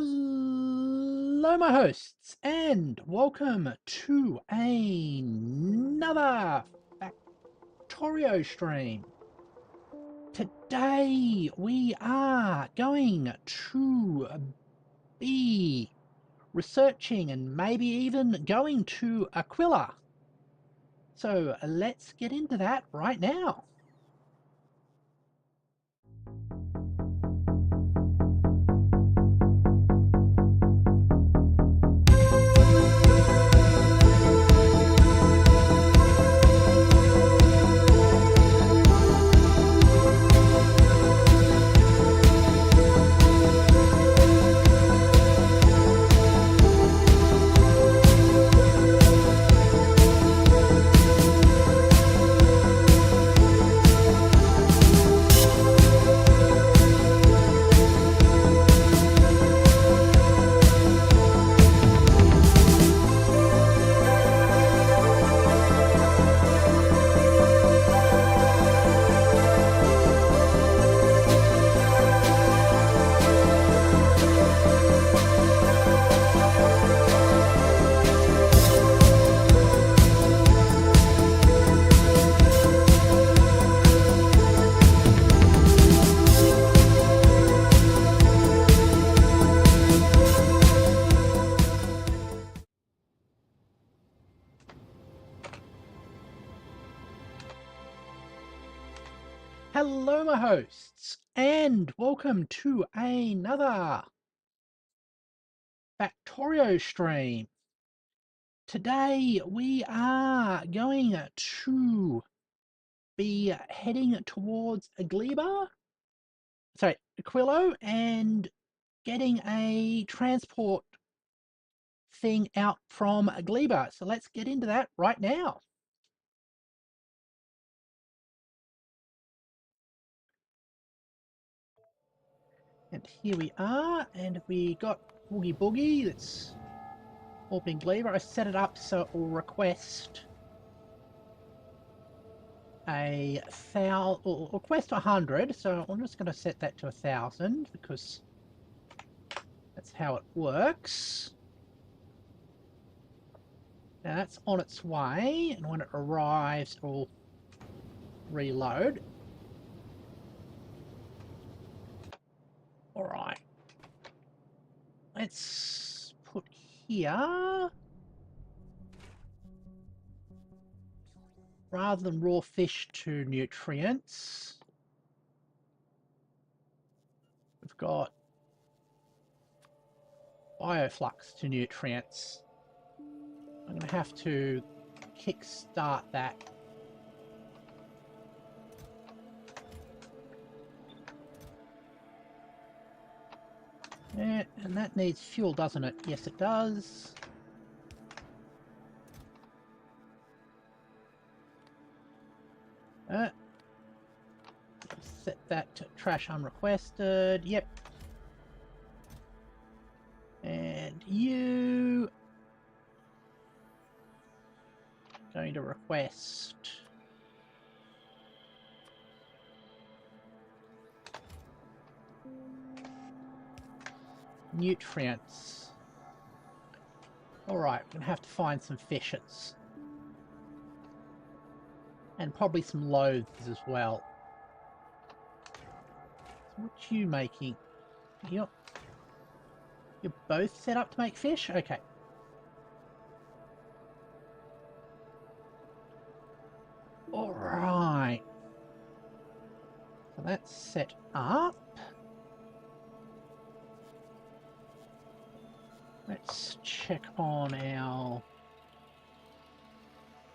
Hello, my hosts, and welcome to another Factorio stream. Today, we are going to be researching and maybe even going to Aquila. So let's get into that right now. Hello, my hosts, and welcome to another Factorio stream. Today, we are going to be heading towards Aquilo, and getting a transport thing out from Aquilo. So let's get into that right now. And here we are, and we got Boogie Boogie that's orbiting Gleba. I set it up so it will request request 100, so I'm just going to set that to 1,000 because that's how it works. Now that's on its way, and when it arrives, it will reload. Alright. Let's put here, rather than raw fish to nutrients, we've got bioflux to nutrients. I'm going to have to kickstart that. Yeah, and that needs fuel, doesn't it? Yes, it does. Set that to trash unrequested. Yep. And you going to request nutrients. Alright, we're going to have to find some fishes. And probably some loaves as well. So what you making? You're both set up to make fish? Okay. Alright. So that's set up. Let's check on our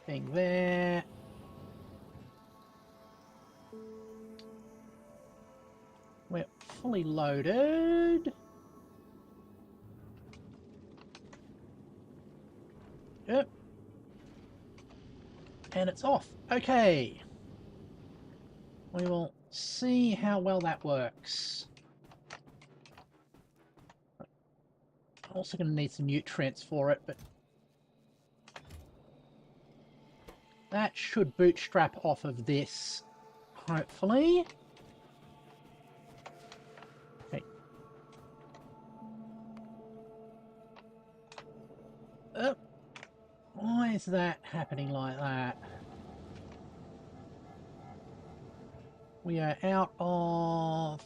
thing there. We're fully loaded. Yep. And it's off. Okay. We will see how well that works. I'm also going to need some nutrients for it, but that should bootstrap off of this, hopefully. Okay. Why is that happening like that? We are out of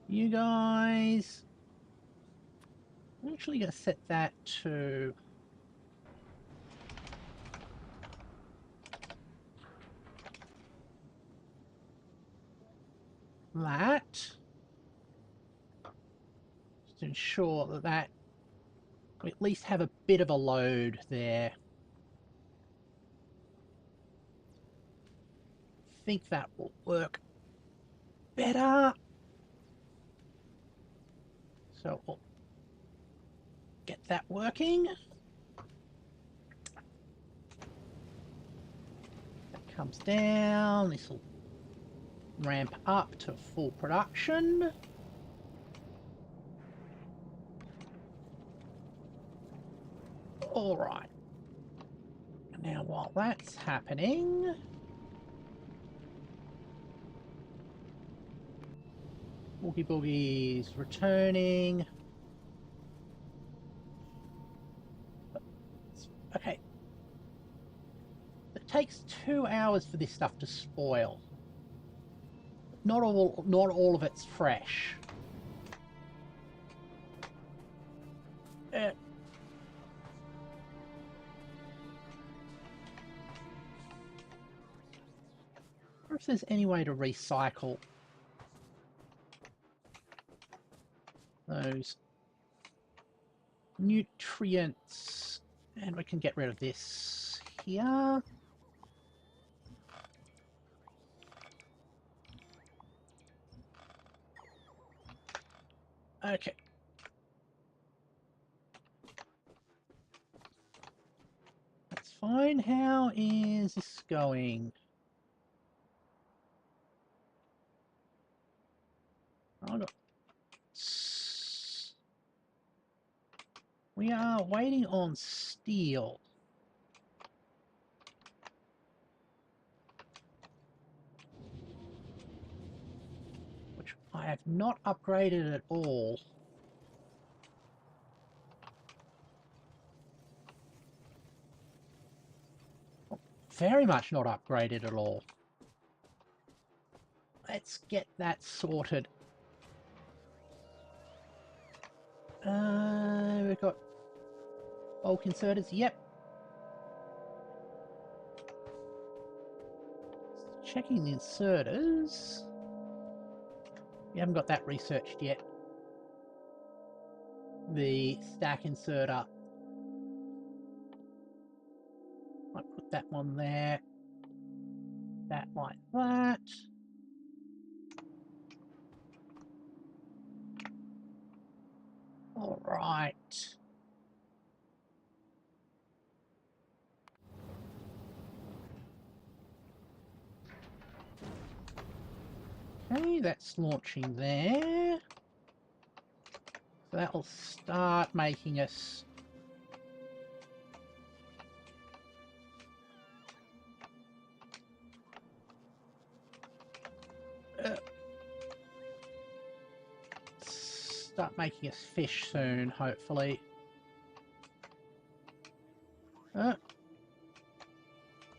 you guys. I'm actually going to set that to that. Just to ensure that we at least have a bit of a load there. I think that will work better. So we'll get that working. That comes down. This will ramp up to full production. All right. Now, while that's happening, Boogie Boogie's returning. Okay. It takes 2 hours for this stuff to spoil. Not all of it's fresh. I wonder if there's any way to recycle those nutrients, and we can get rid of this here. Okay. That's fine. How is this going? Hold on. We are waiting on steel. Which I have not upgraded at all. Very much not upgraded at all. Let's get that sorted. We've got bulk inserters. Yep. Checking the inserters. We haven't got that researched yet. The stack inserter. Might put that one there. That like that. All right. Okay, that's launching there. So that'll start making us fish soon, hopefully. As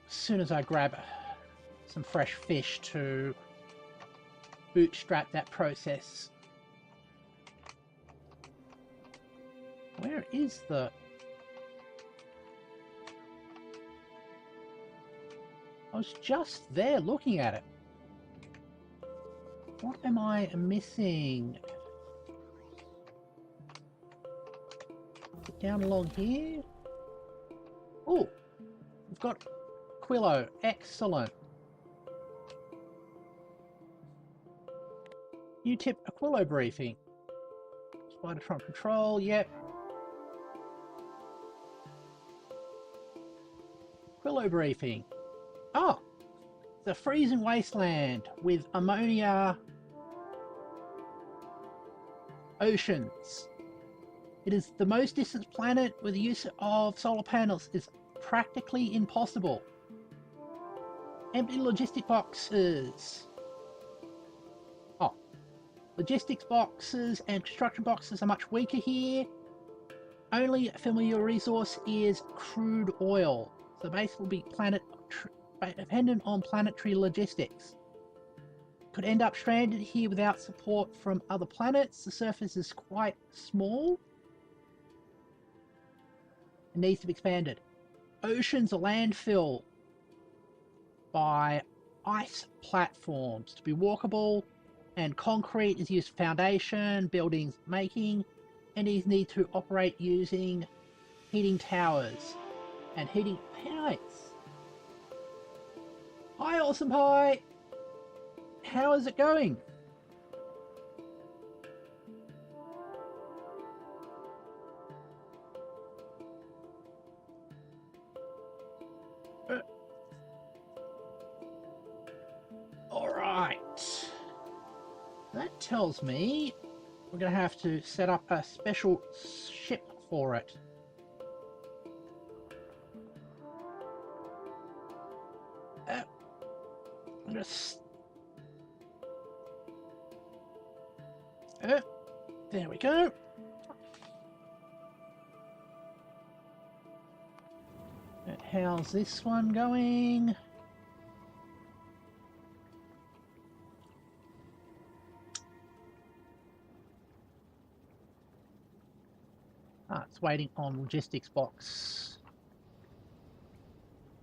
soon as I grab some fresh fish to bootstrap that process. Where is the... I was just there looking at it. What am I missing? Is it down along here? Oh, we've got Quillo. Excellent. New tip, a Quillo briefing. Spidertron control, yep. Quillo briefing. Oh, the freezing wasteland with ammonia oceans. It is the most distant planet where the use of solar panels is practically impossible. Empty logistic boxes. Oh, logistics boxes and construction boxes are much weaker here. only familiar resource is crude oil. So basically be dependent on planetary logistics. Could end up stranded here without support from other planets. The surface is quite small. It needs to be expanded. Oceans are landfill by ice platforms to be walkable, and concrete is used for foundation, buildings making, and these need to operate using heating towers and heating pipes. Hi, Awesome Pie! How is it going? Alright. That tells me we're going to have to set up a special ship for it. There we go. How's this one going? It's waiting on logistics box.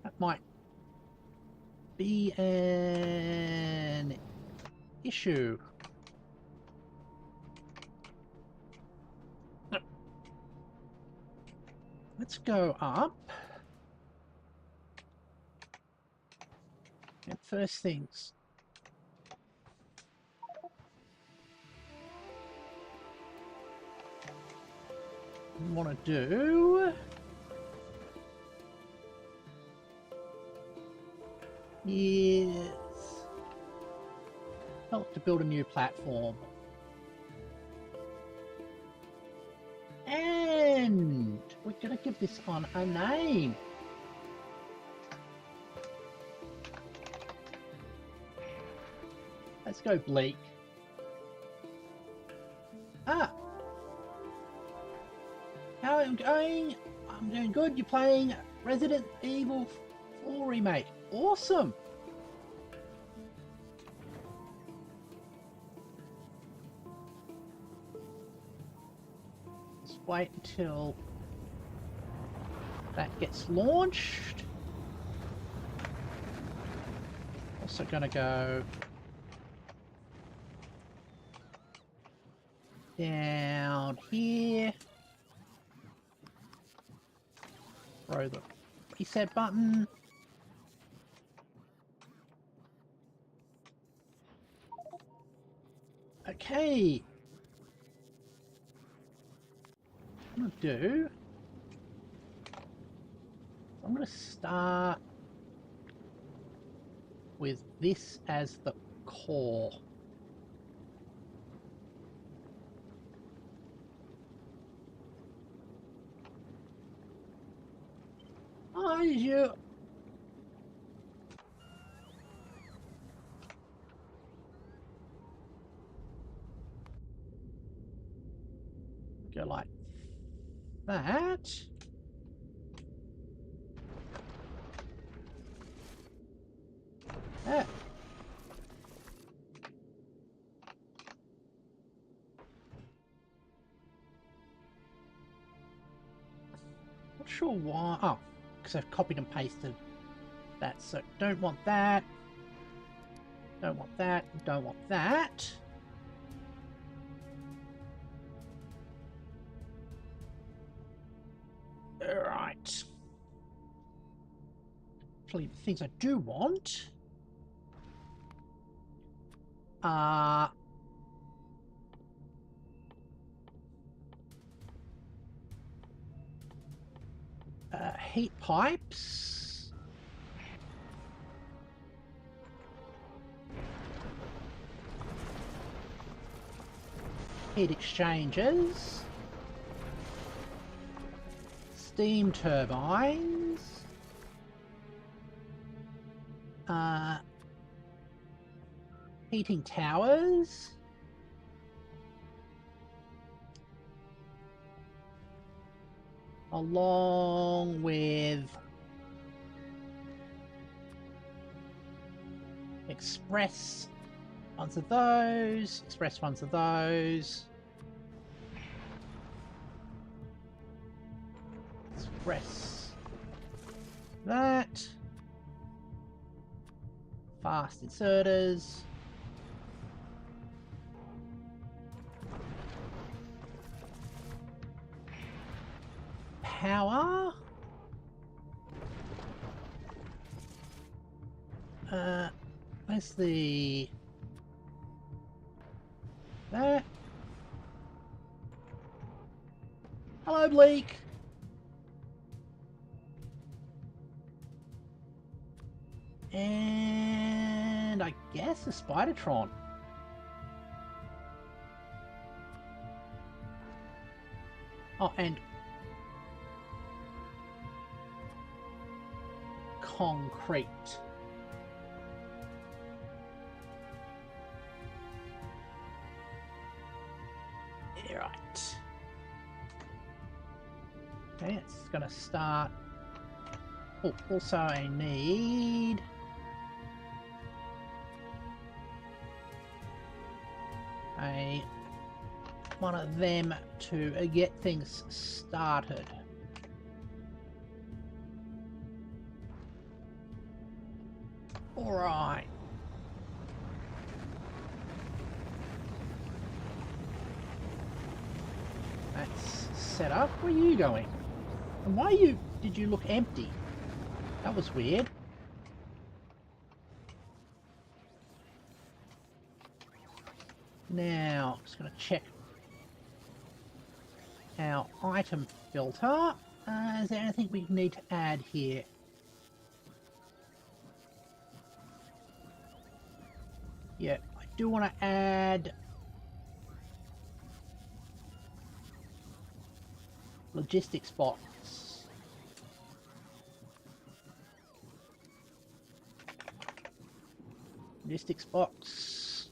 That might be an issue. Let's go up. And first things. We want to do is help to build a new platform. And we're going to give this one a name. Let's go Bleak. How am I going? I'm doing good. You're playing Resident Evil 4 Remake. Awesome. Let's wait until that gets launched. Also gonna go down here. Throw the reset button. Okay. I'm gonna start with this as the core. Oh, you. Go like that. That. Not sure why. Oh, because I've copied and pasted that. So don't want that. Don't want that. Don't want that. Alright. Actually, the things I do want are heat pipes, heat exchangers, steam turbines, heating towers, along with express ones of those, express ones of those, express that, fast inserters, power, where's the, that, hello Bleak. And I guess a Spidertron. Oh, and concrete. Right. Okay, it's gonna start. Oh, also I need one of them to get things started. All right. That's set up. Where are you going? And why did you look empty? That was weird. Now, I'm just going to check our item filter. Is there anything we need to add here? Yeah, I do want to add logistics box. Logistics box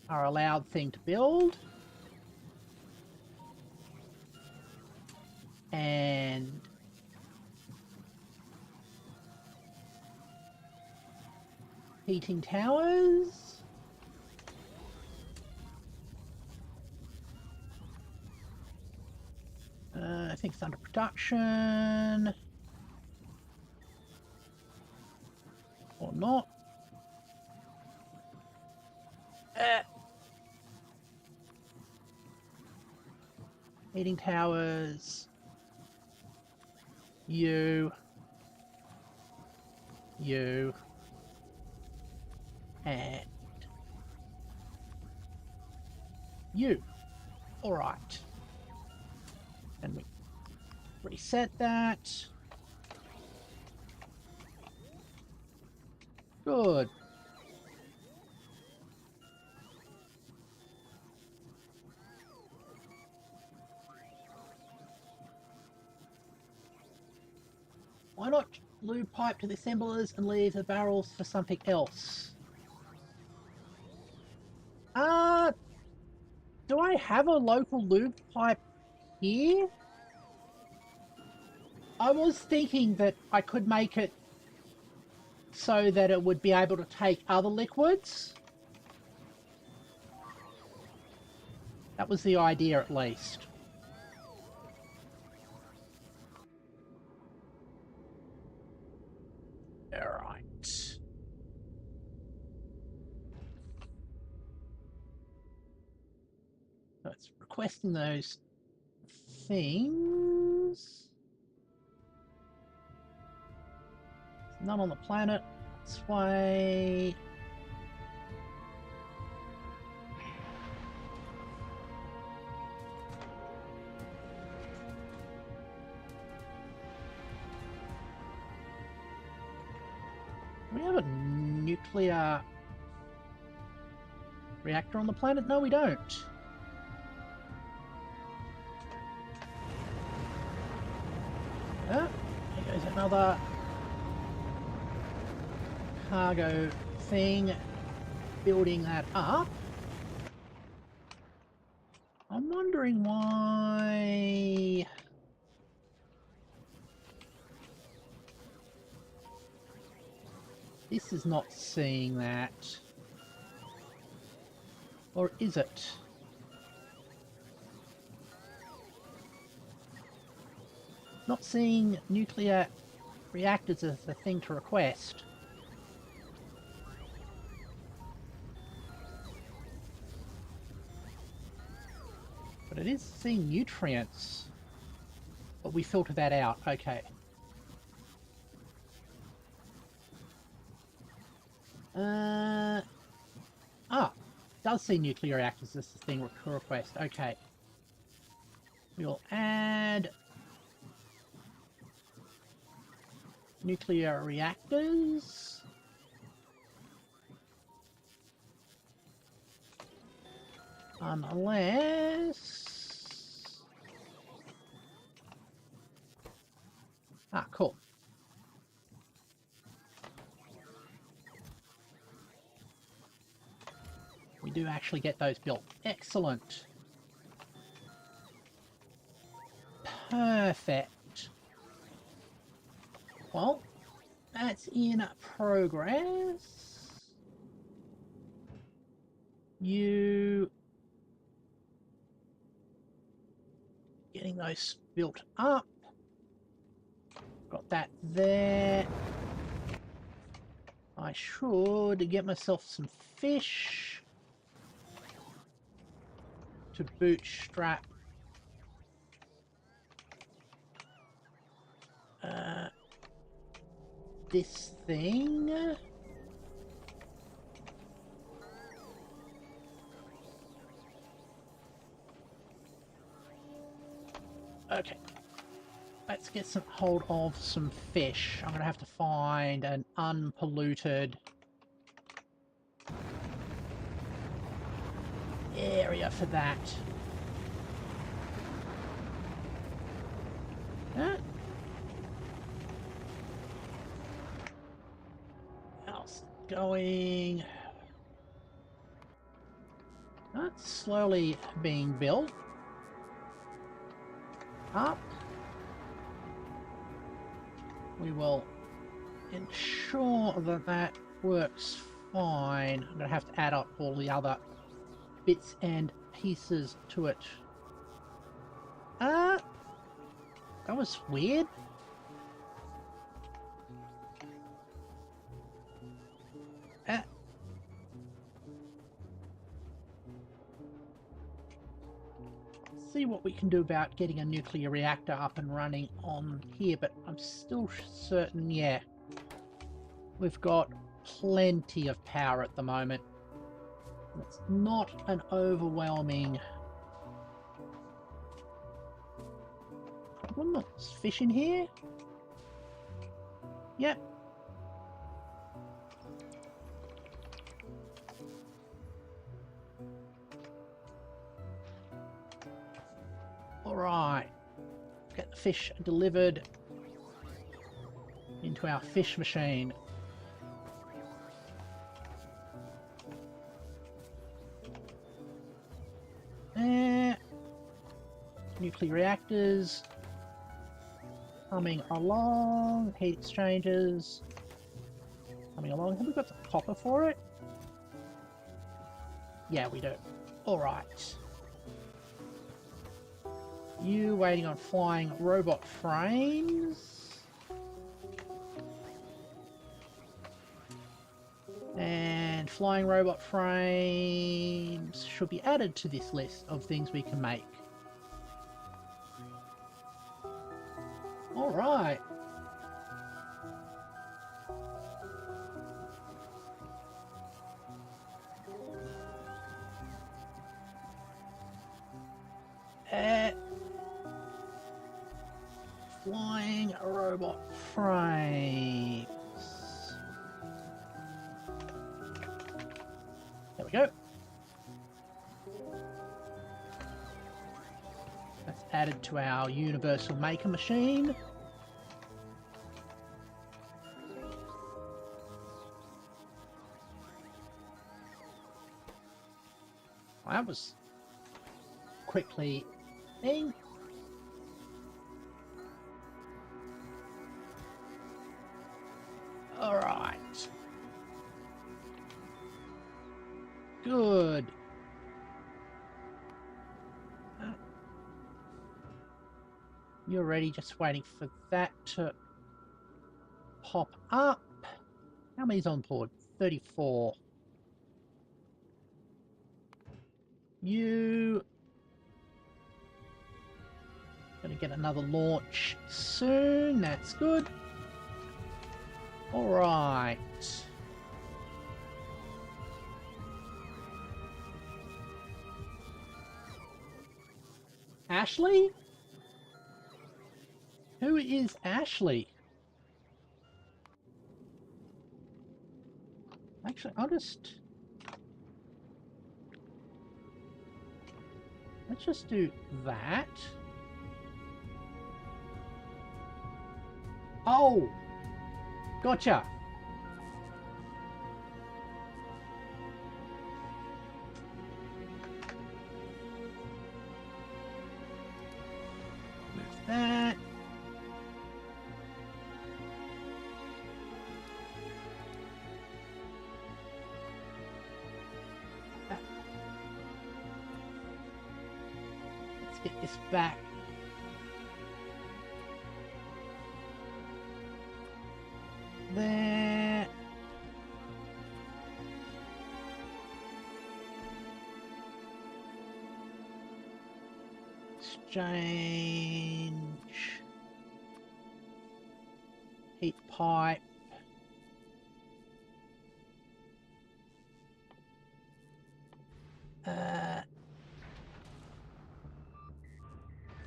are a allowed thing to build. And heating towers. I think it's under production. Or not. Heating towers. You. And you. All right. And we reset that. Good. Why not lube pipe to the assemblers and leave the barrels for something else? Do I have a local lube pipe here? I was thinking that I could make it so that it would be able to take other liquids. That was the idea, at least. Alright. So it's requesting those things. None on the planet. This way. Do we have a nuclear reactor on the planet? No, we don't. Here goes another cargo thing, building that up. I'm wondering why This is not seeing that. Or is it? Not seeing nuclear reactors as a thing to request. But it is seeing nutrients. But we filter that out. Okay. Does see nuclear reactors as a thing to request. Okay. We'll add nuclear reactors. Unless... Ah, cool. We do actually get those built. Excellent. Perfect. Well, that's in progress. You... Getting those built up. Got that there. I should get myself some fish to bootstrap this thing. Okay. Let's get some hold of some fish. I'm gonna have to find an unpolluted area for that. How's it going? That's slowly being built up. We will ensure that that works fine. I'm going to have to add up all the other bits and pieces to it. That was weird. See what we can do about getting a nuclear reactor up and running on here, but I'm still certain, yeah, we've got plenty of power at the moment. It's not an overwhelming problem. There's fish in here. Yep. Alright, get the fish delivered into our fish machine. Nuclear reactors coming along, heat exchangers coming along. Have we got some copper for it? Yeah, we do. Alright. You waiting on flying robot frames. And flying robot frames should be added to this list of things we can make. Alright. Flying robot frames. There we go. That's added to our universal maker machine. That was quickly thing. Alright. Good. You're ready, just waiting for that to pop up. How many's on board? 34. You... Gonna get another launch soon, that's good. Alright. Ashley? Who is Ashley? Actually, let's just do that. Oh! Gotcha! Move that. Let's get this back. There. Exchange. Heat pipe.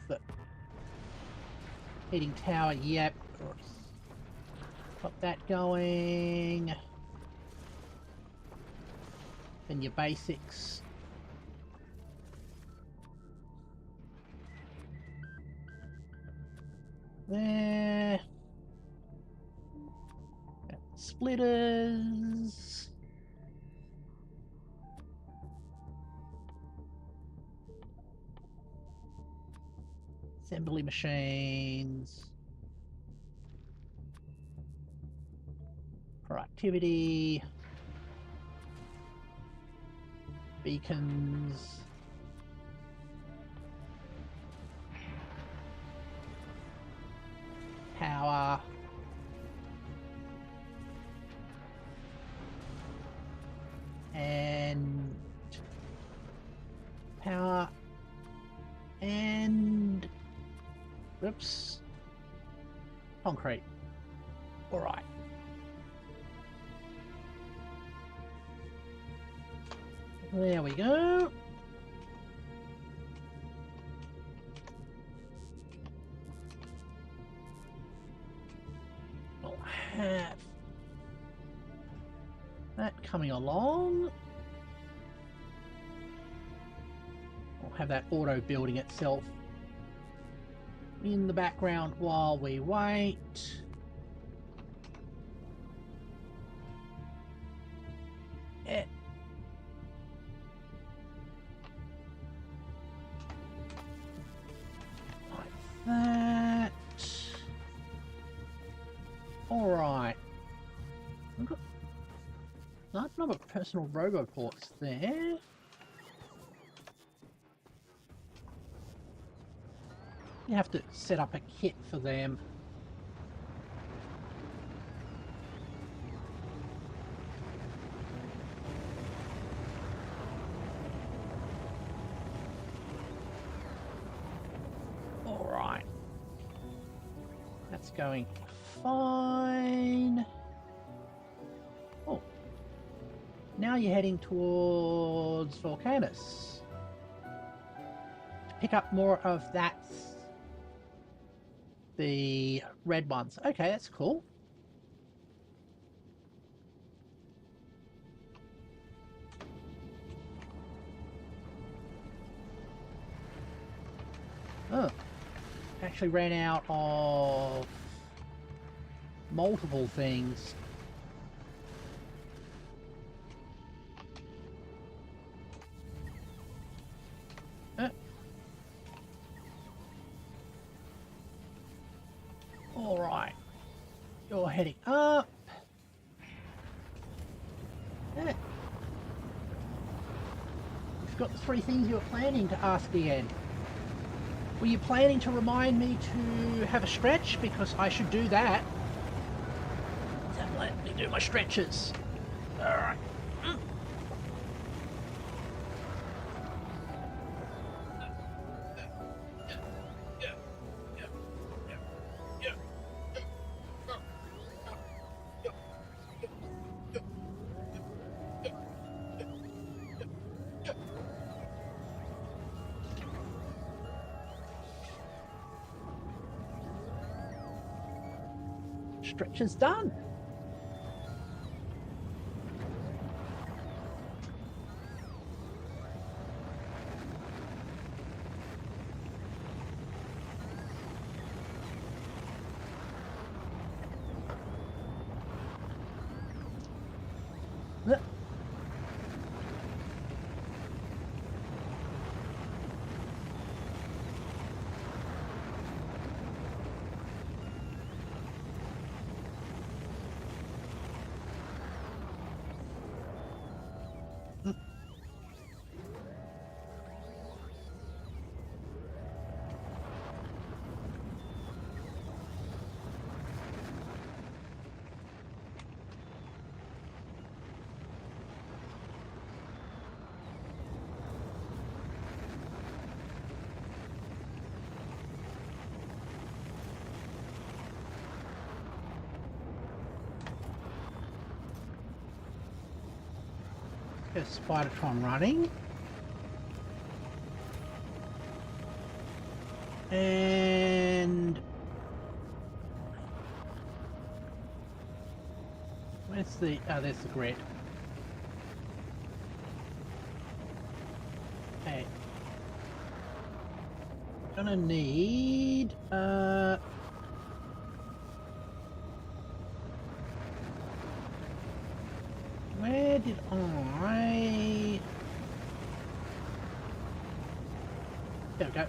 The heating tower, yep. Got that going. Then your basics. There. Splitters. Assembly machines. Productivity. Beacons. Power. And power. And oops. Concrete. All right. There we go. We'll have that coming along. We'll have that auto building itself in the background while we wait. That. Alright. I've got a large number of personal roboports there. You have to set up a kit for them. Alright. That's going fine. Oh. Now you're heading towards Volcanus. To pick up more of that. The red ones. Okay, that's cool. Oh. Actually ran out of multiple things. All right, you're heading up. forgot the 3 things you were planning to ask again. Were you planning to remind me to have a stretch? Because I should do that. So let me do my stretches. Alright. Stretches done. Get Spidertron running. And where's the, oh, there's the grid. Okay. Gonna need where did I, there we go.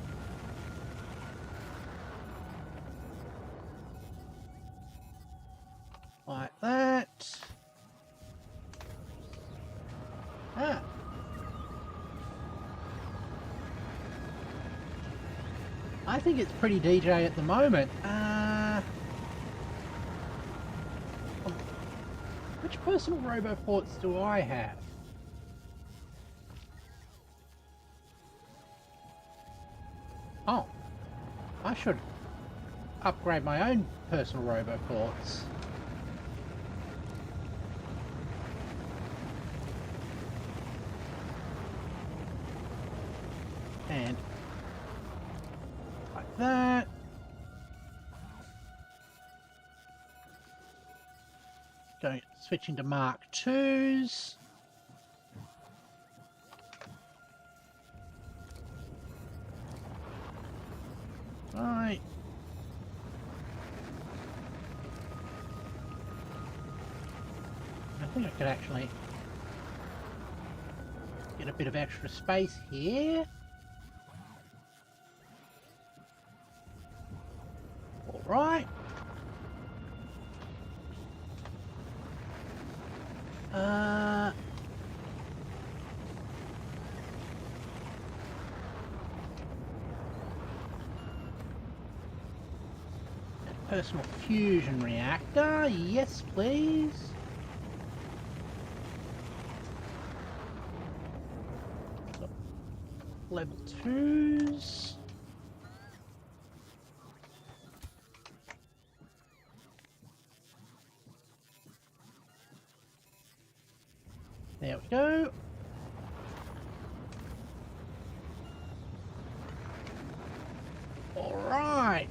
Like that. Ah. I think it's pretty DJ at the moment. Which personal roboports do I have? Oh, I should upgrade my own personal roboports. And like that. Going, switching to Mark IIs. Right. I think I could actually get a bit of extra space here. All right. Personal fusion reactor, yes please. Level 2s. There we go. All right.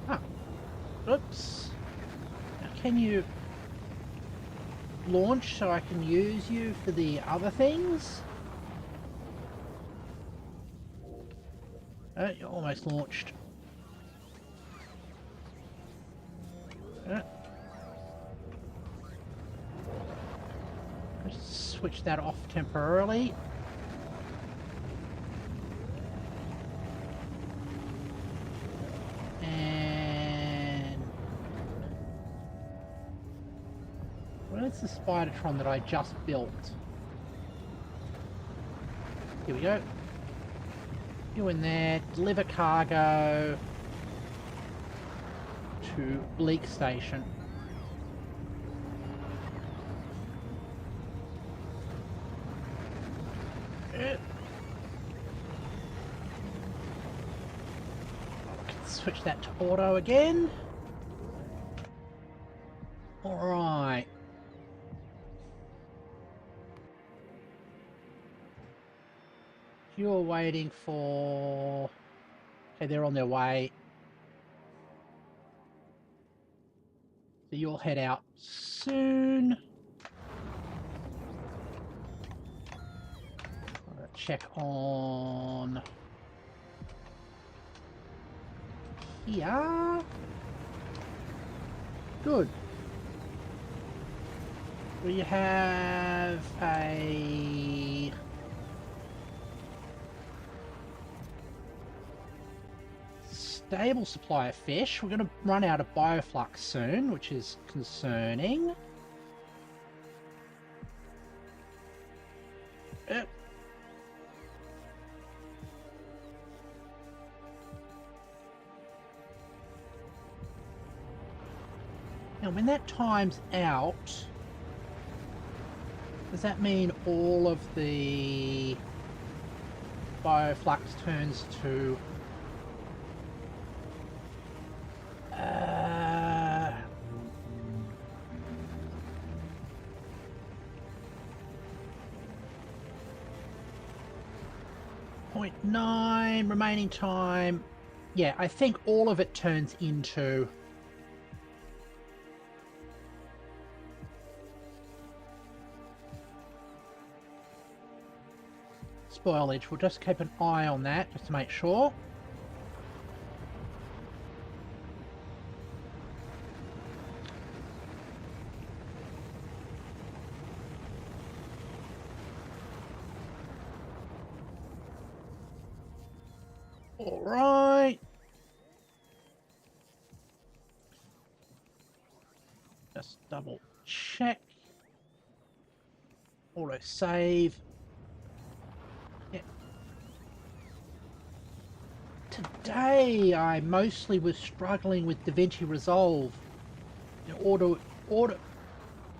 Ah, oops. Now can you launch so I can use you for the other things? Oh, you're almost launched. Just switch that off temporarily. And Where's the Spidertron that I just built? Here we go. You in there, deliver cargo to Bleak Station. Switch that to auto again. Alright. You're waiting for... Okay, they're on their way. So you'll head out soon. Check on... Here. Good. We have a... stable supply of fish. We're going to run out of bioflux soon, which is concerning. Now, when that time's out, does that mean all of the bioflux turns to... 0.9 remaining time. Yeah, I think all of it turns into... spoilage. We'll just keep an eye on that just to make sure. All right. Just double check. Auto save. Yeah. Today I mostly was struggling with DaVinci Resolve.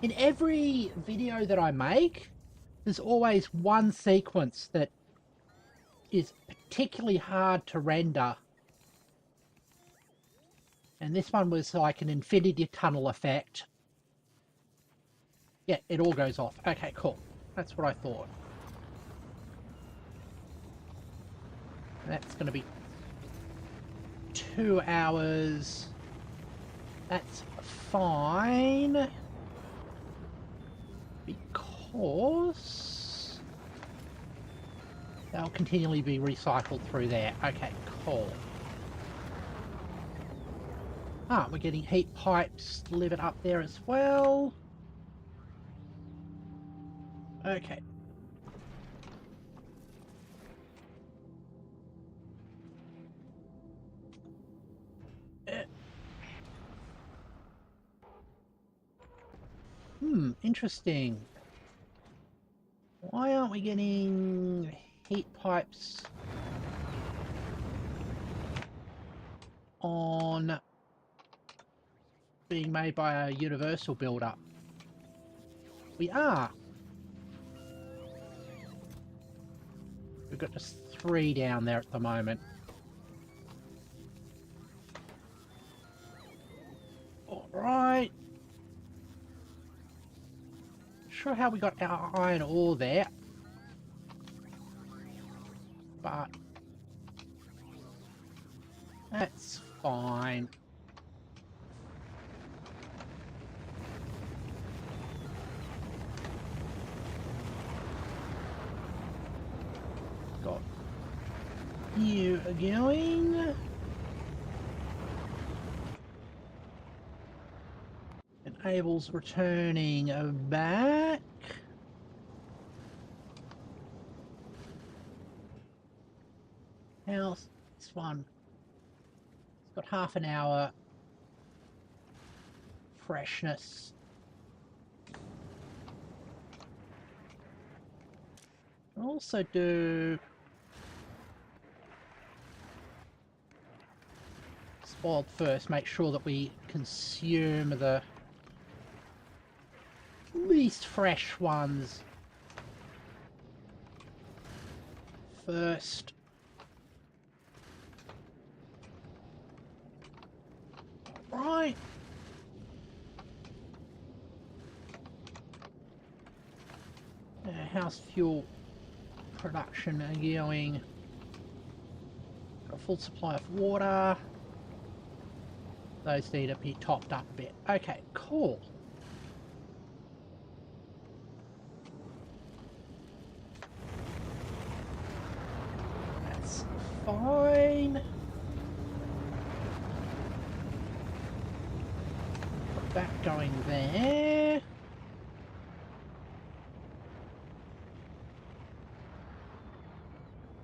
In every video that I make, there's always one sequence that is particularly hard to render. And this one was like an infinity tunnel effect. Yeah, it all goes off. Okay, cool. That's what I thought. That's going to be 2 hours. That's fine. Because they'll continually be recycled through there. Okay, cool. Ah, we're getting heat pipes delivered up there as well. Okay. Interesting. Why aren't we getting heat pipes on being made by a universal builder? We are. We've got just 3 down there at the moment. Alright. Sure how we got our iron ore there. But that's fine. Got you going. And Abel's returning back. How's this one? It's got half an hour freshness. I'll also do spoiled first, make sure that we consume the least fresh ones first. Right. House fuel production going. Got a full supply of water. Those need to be topped up a bit. Okay, cool. That's fine. Put that going there.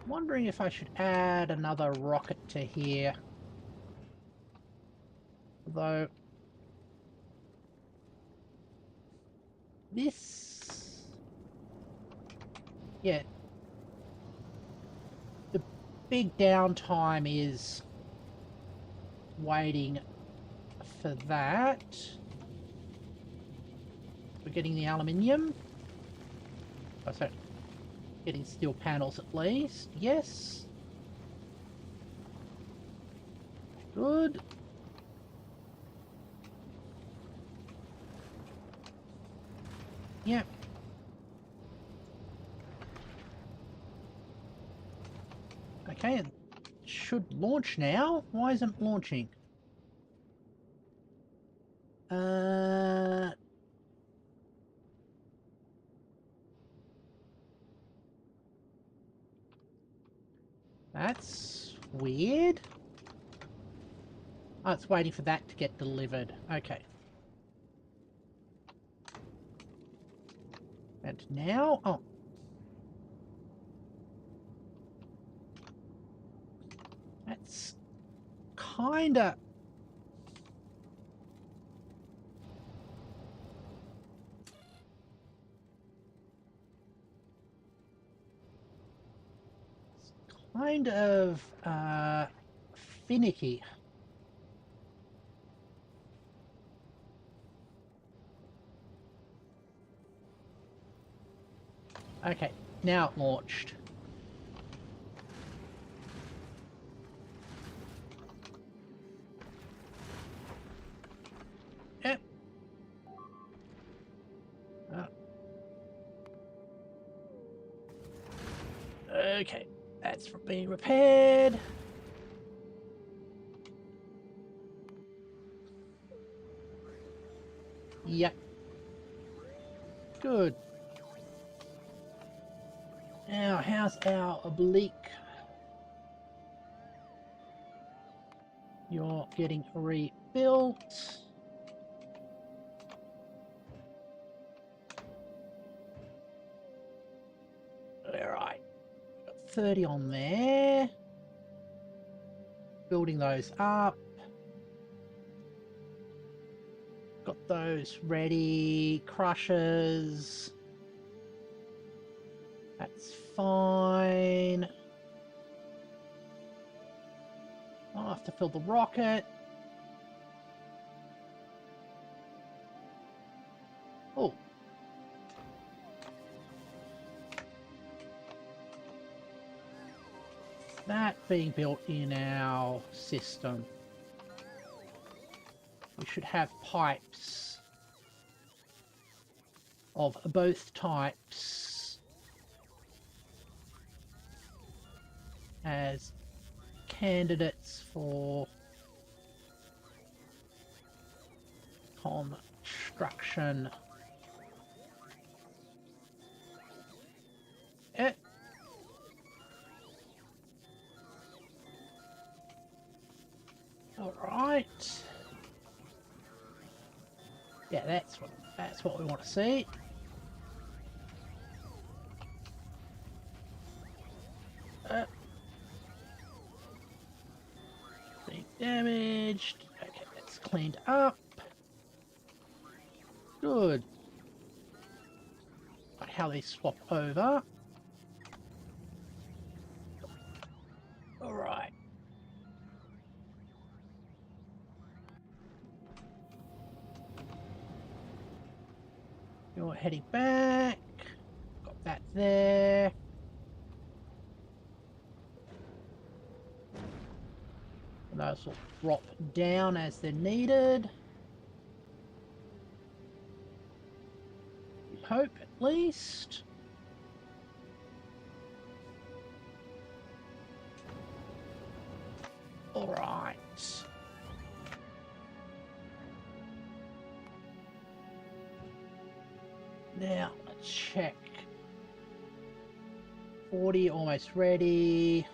Wondering if I should add another rocket to here. Although this, yeah, the big downtime is waiting for that. We're getting the aluminium. Oh, sorry. Getting steel panels at least. Yes. Good. Yep. Okay, it should launch now. Why isn't it launching? That's weird. Oh, it's waiting for that to get delivered. Okay. And now, oh. That's kinda... kind of, finicky. Okay, now it launched. Yep. Okay, that's being repaired. Yep. Good. Now, how's our oblique? You're getting rebuilt. Alright. Got 30 on there. Building those up. Got those ready. Crushers. That's fine. I'll have to fill the rocket. Oh. That being built in our system. We should have pipes of both types as candidates for construction. All right. Yeah, that's what we want to see. Being damaged. Okay, that's cleaned up. Good. Like how they swap over. You're heading back. Got that there. And those will drop down as they're needed. We hope, at least. All right. Now, let's check. 40, almost ready.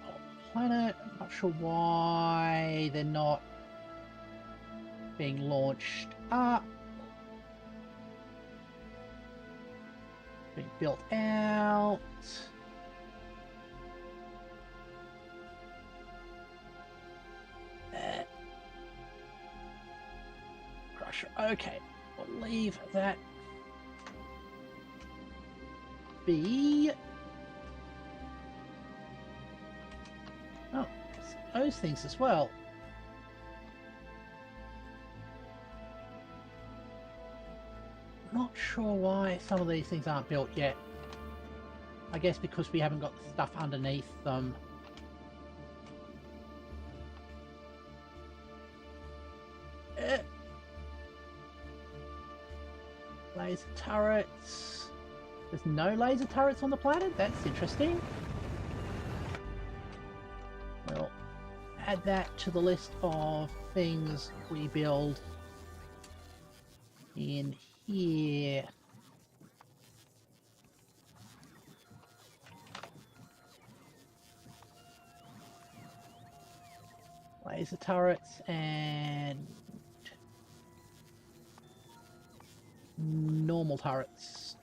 Oh, planet, I'm not sure why they're not being launched up. Being built out. Crusher. Okay, we'll leave that be. Oh, those things as well. Not sure why some of these things aren't built yet. I guess because we haven't got the stuff underneath them. Laser turrets. There's no laser turrets on the planet? That's interesting. We'll add that to the list of things we build in here. Laser turrets and normal turrets.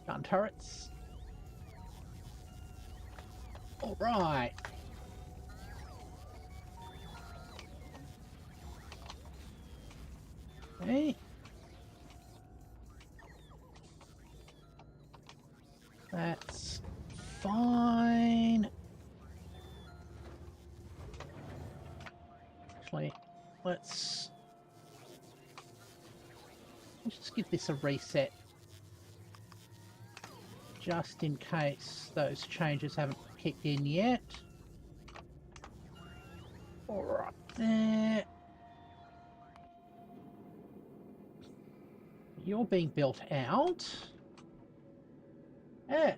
Gun turrets. All right. Okay. That's fine. Actually, let's just give this a reset. Just in case those changes haven't kicked in yet. All right, there. You're being built out. Yeah.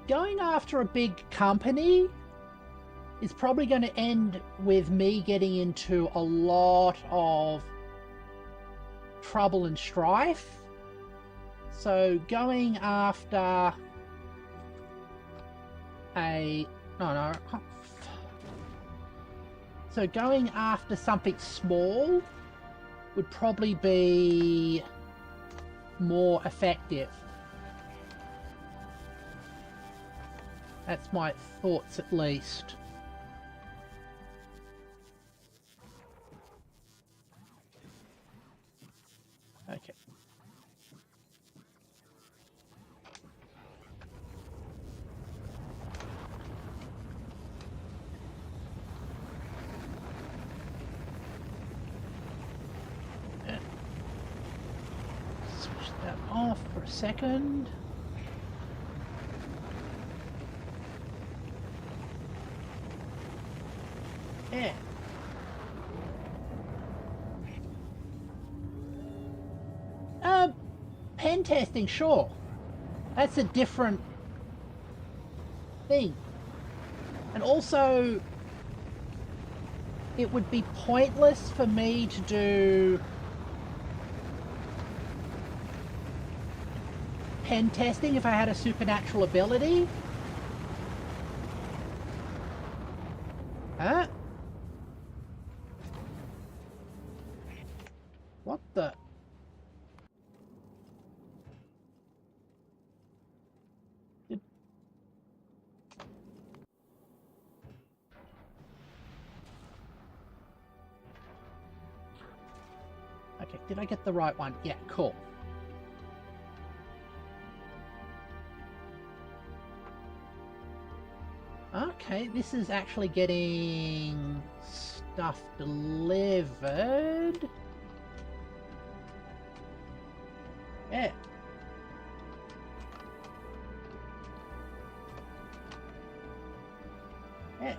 Going after a big company is probably going to end with me getting into a lot of trouble and strife. So going after So going after something small would probably be more effective. That's my thoughts, at least. Okay. Switch that off for a second. Yeah. Pen testing, sure. That's a different thing. And also, it would be pointless for me to do pen testing if I had a supernatural ability. Huh? What the? Okay, did I get the right one? Yeah, cool. Okay, this is actually getting stuff delivered. Yeah. Yeah.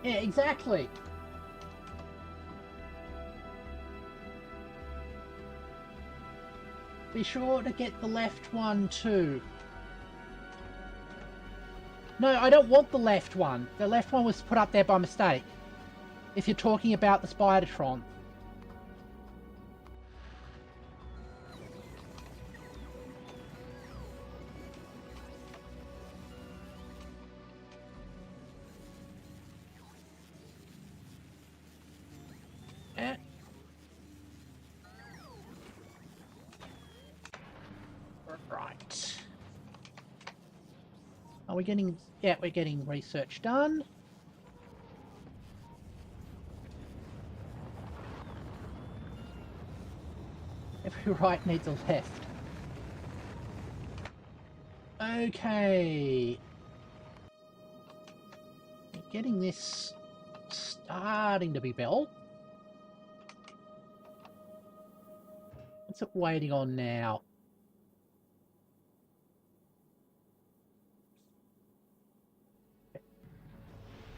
Yeah, exactly. Be sure to get the left one too. No, I don't want the left one. The left one was put up there by mistake. If you're talking about the Spidertron. Eh. Right. Are we getting... Yeah, we're getting research done. Every right needs a left. Okay. Getting this starting to be built. What's it waiting on now?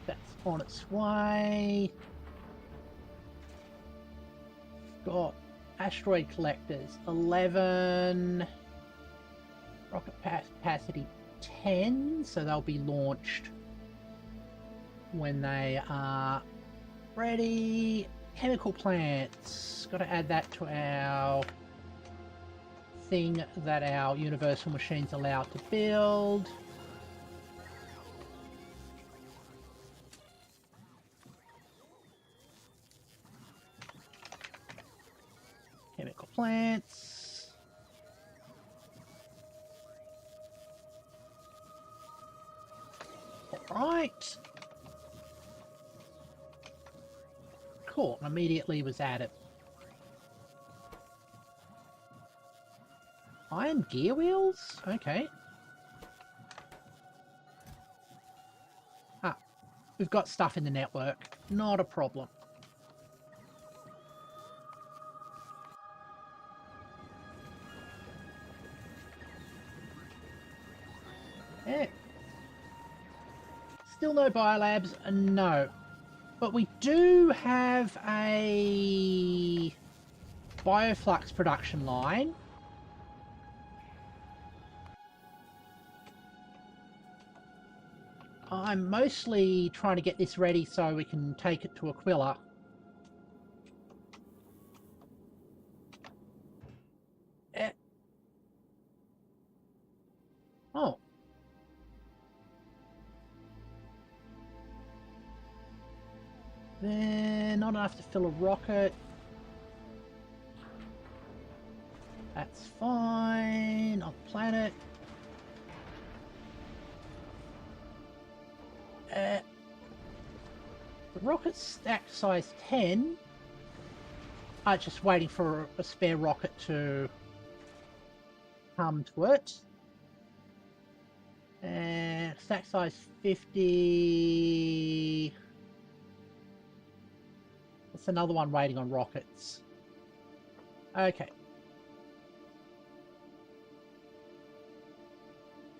That's on its way. Got asteroid collectors 11. Rocket capacity 10, so they'll be launched when they are ready. Chemical plants. Got to add that to our thing that our universal machines allow to build. Chemical plants. Alright. Cool, and immediately was added. Iron gear wheels? Okay. Ah, we've got stuff in the network. Not a problem. Yeah. Still no biolabs? No. But we do have a bioflux production line. I'm mostly trying to get this ready so we can take it to Aquila. Oh. Then not enough to fill a rocket. That's fine. On the planet. The rocket's stack size 10. I'm just waiting for a spare rocket to come to it. And stack size 50. That's another one waiting on rockets. Okay.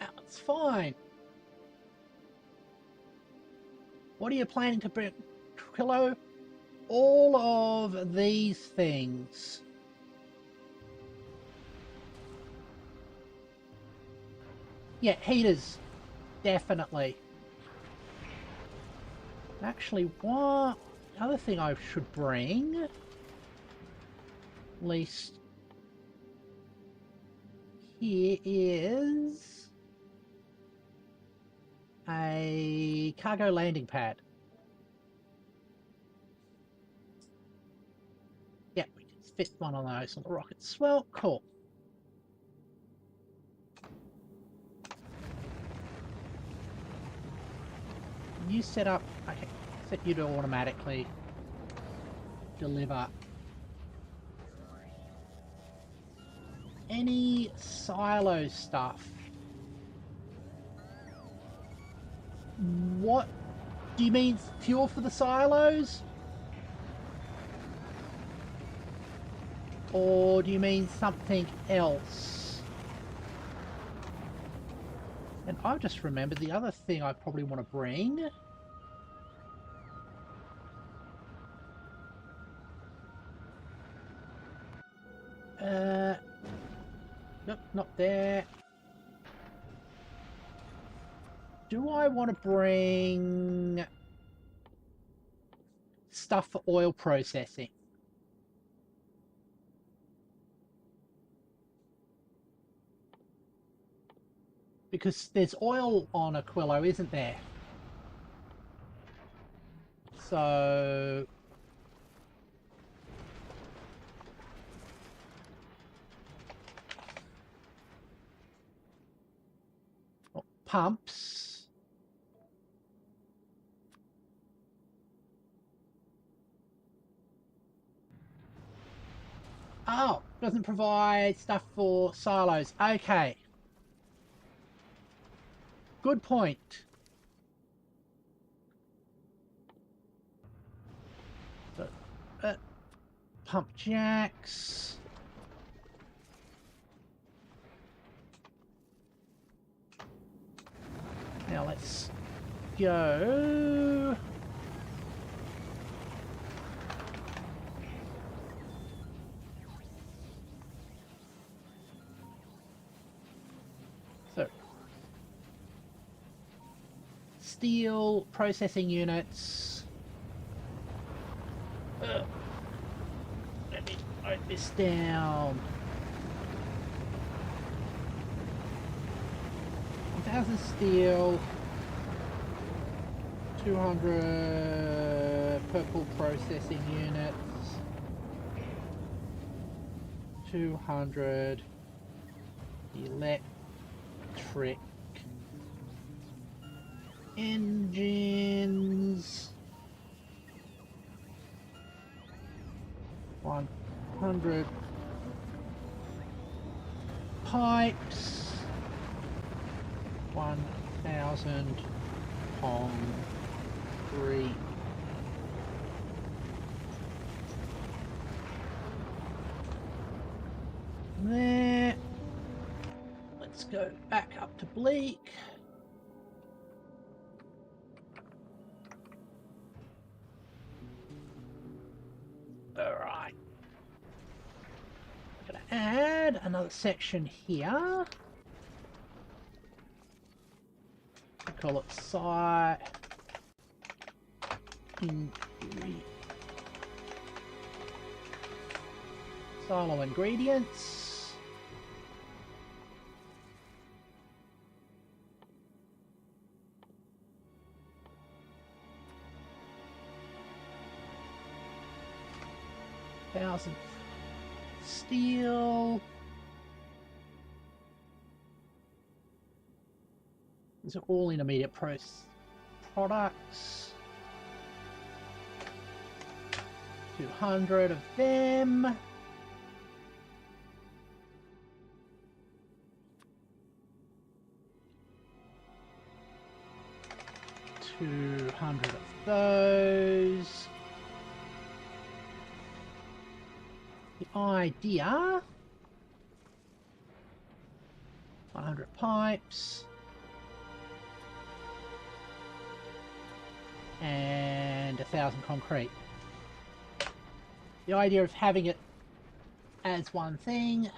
That's fine. What are you planning to bring? Hello? All of these things. Yeah, heaters. Definitely. Actually, what? The other thing I should bring, at least here, is a cargo landing pad. Yeah, we can fit one of those on the rockets. Well, cool. You set up, okay, set you to automatically. deliver any silo stuff. What do you mean, fuel for the silos? Or do you mean something else? And I've just remembered the other thing I probably want to bring. Nope, not there. Do I want to bring stuff for oil processing? Because there's oil on Aquilo, isn't there? So... oh, pumps. Oh, doesn't provide stuff for silos. Okay. Good point. So, pump jacks. Now let's go. So, steel processing units. Let me note this down. 1,000 steel, 200 purple processing units, 200 electric engines, 100 pipes, 1,000 concrete. There. Let's go back up to Bleak. Alright. Gonna add another section here. Call it site silo ingredients. Thousand steel. These are all intermediate products. 200 of them. $200 of those. The idea. 100 pipes. And 1,000 concrete. The idea of having it as one thing.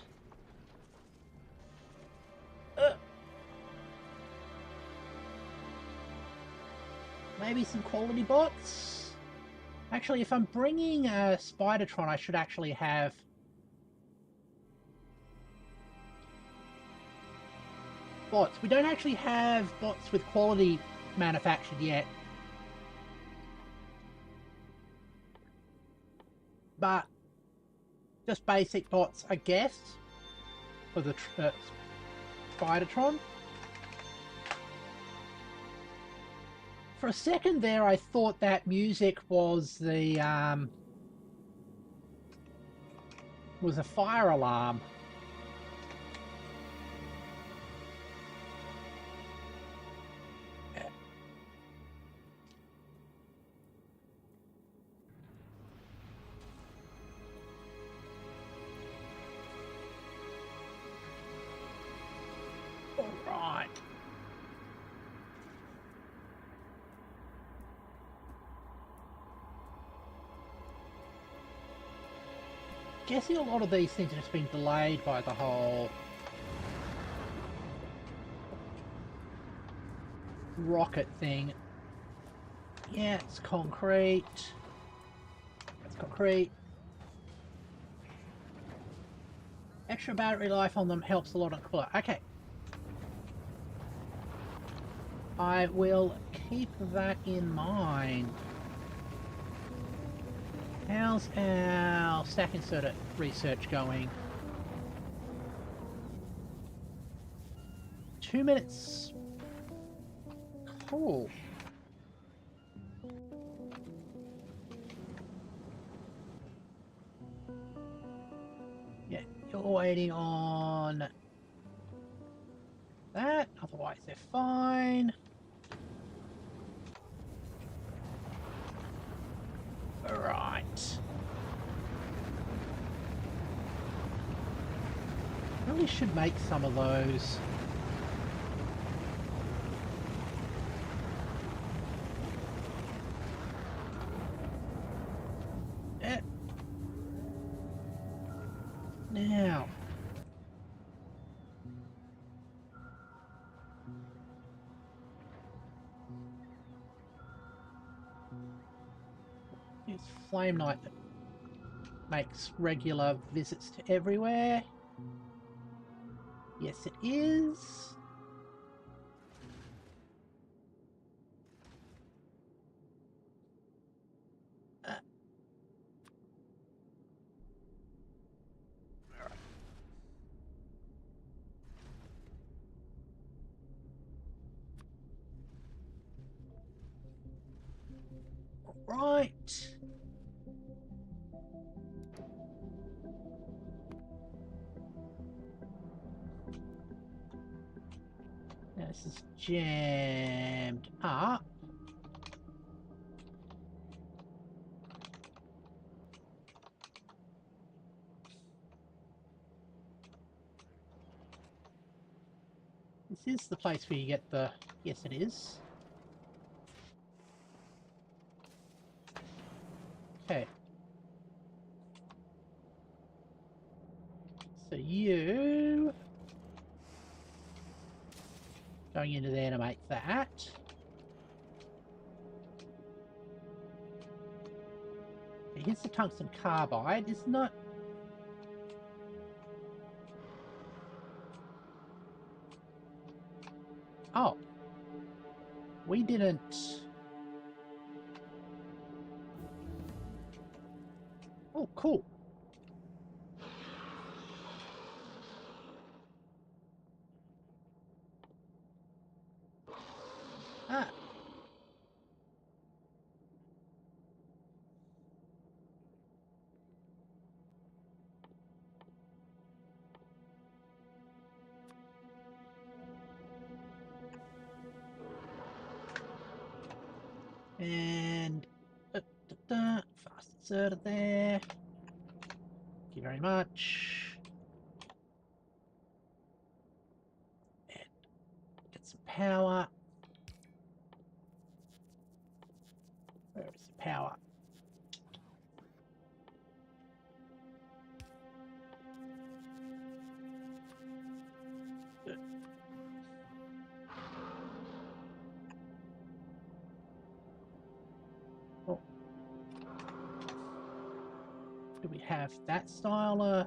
Maybe some quality bots. Actually, if I'm bringing a Spidertron, I should actually have bots. We don't actually have bots with quality manufactured yet. But just basic bots, I guess, for the Spidertron. For a second there, I thought that music was the was a fire alarm. All right. Guessing a lot of these things have just been delayed by the whole rocket thing. Yeah, it's concrete. It's concrete. Extra battery life on them helps a lot on cooler. Okay. I will keep that in mind. How's our stack inserter research going? 2 minutes. Cool. Yeah, you're waiting on that, otherwise they're fine. Alright. Really should make some of those. Now. It's Flame Knight that makes regular visits to everywhere. Yes, it is. Right. Now this is jammed up. This is the place where you get the... Yes, it is. Okay. So you... going into there to make that. Okay, here's the tungsten carbide. It's not... Oh. We didn't... Oh, cool. Ah. And... fast inserter there. Thank you very much. And get some power. Where is the power? Oh. Do we have that style of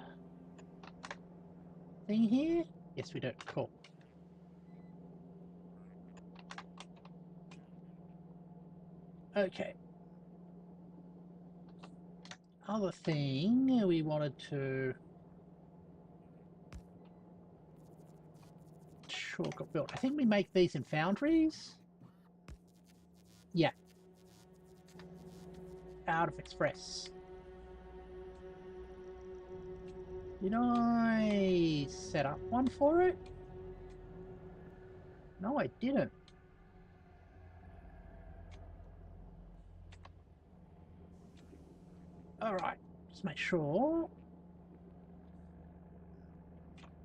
thing here? Yes, we do. Cool. Okay. Other thing we wanted to sure got built. I think we make these in foundries. Yeah. Out of Express. Did I set up one for it? No, I didn't. Alright, just make sure.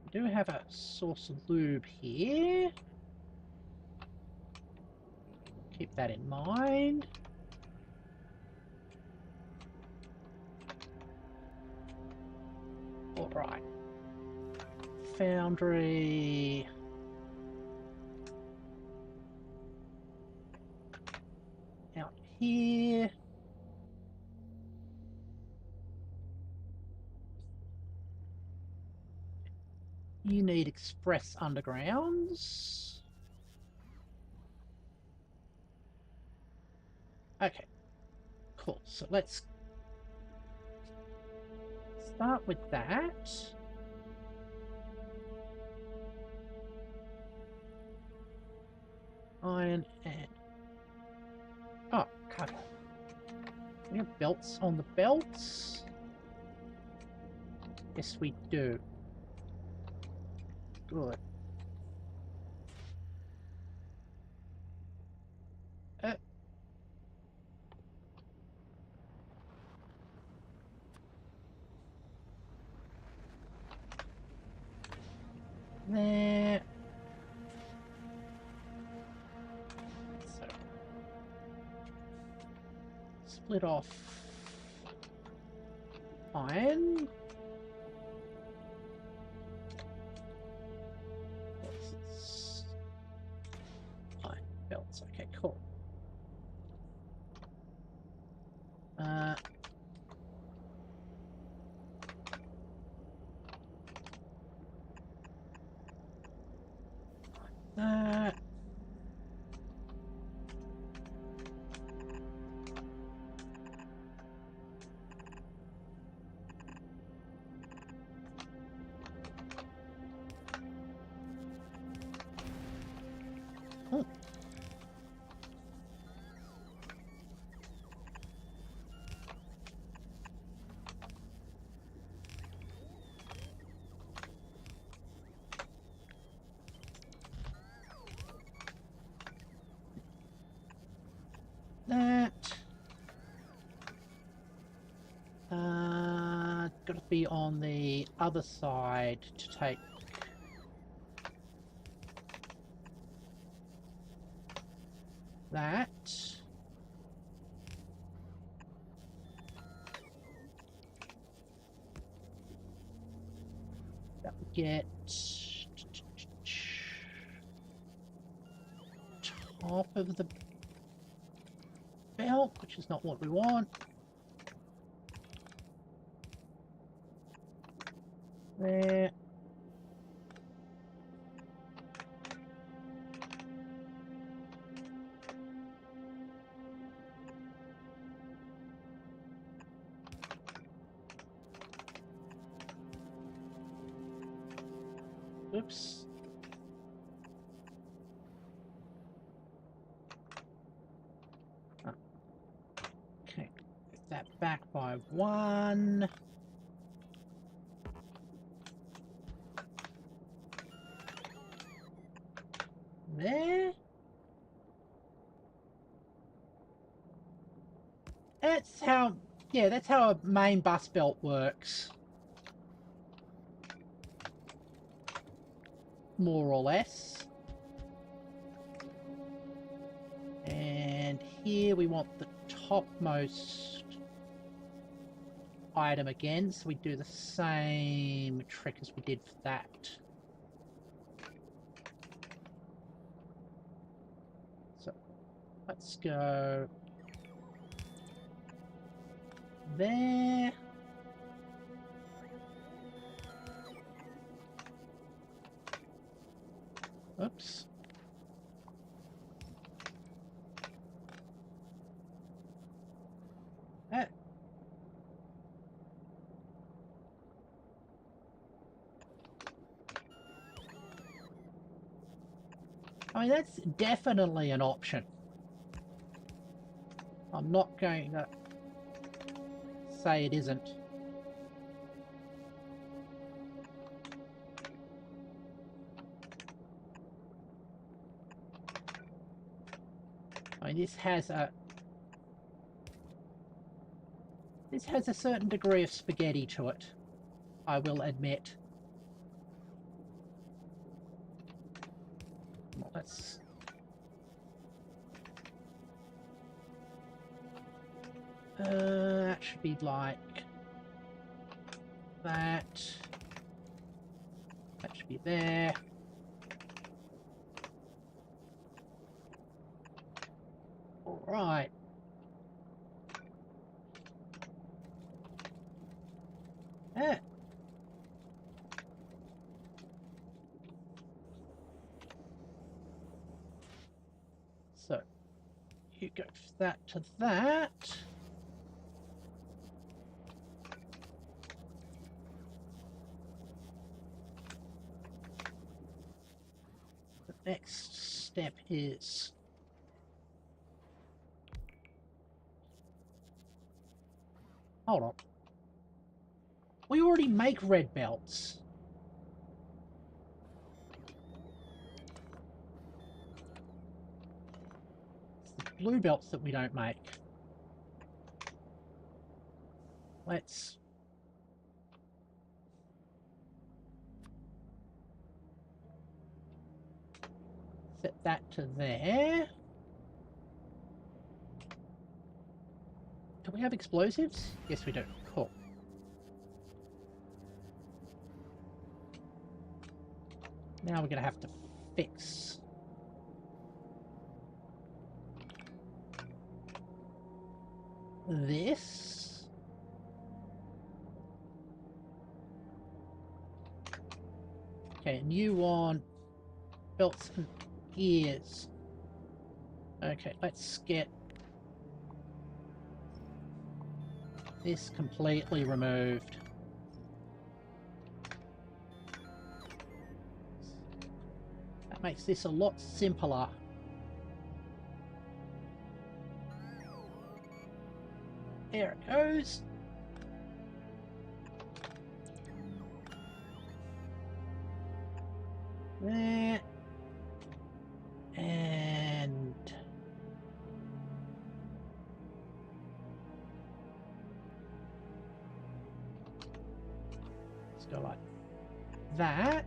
We do have a source of lube here. Keep that in mind. Alright. Foundry. Out here. You need express undergrounds. Okay. Cool. So let's start with that. Iron and... Oh, cargo. We have belts on the belts. Yes, we do. Good. There. So, split off iron. What's this? Iron belts. Okay, cool. That. Oh. That. Gotta be on the other side to take that. That would get top of the belt, which is not what we want. There. Oops. Oh. Okay, get that back by 1. There. That's how, yeah, that's how a main bus belt works. More or less. And here we want the topmost item again, so we do the same trick as we did for that. So let's go there. Oops. I mean, that's definitely an option. I'm not going to say it isn't. I mean, this has a certain degree of spaghetti to it, I will admit. Well, let's... that should be like that. That should be there. All right. Yeah. So, you go from that to that. The next step is... Hold on. We already make red belts. It's the blue belts that we don't make. Let's... set that to there. Do we have explosives? Yes, we do. Cool. Now we're going to have to fix this. Okay, and you want belts and gears. Okay, let's get this completely removed. That makes this a lot simpler. There it goes. There. And... let's go like that.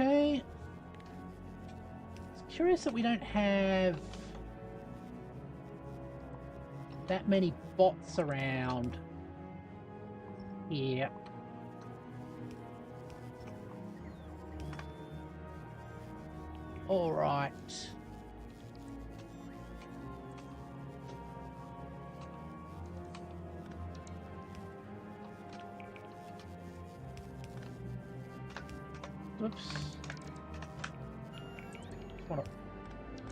Okay. It's curious that we don't have that many bots around here. All right. Oops. Just want to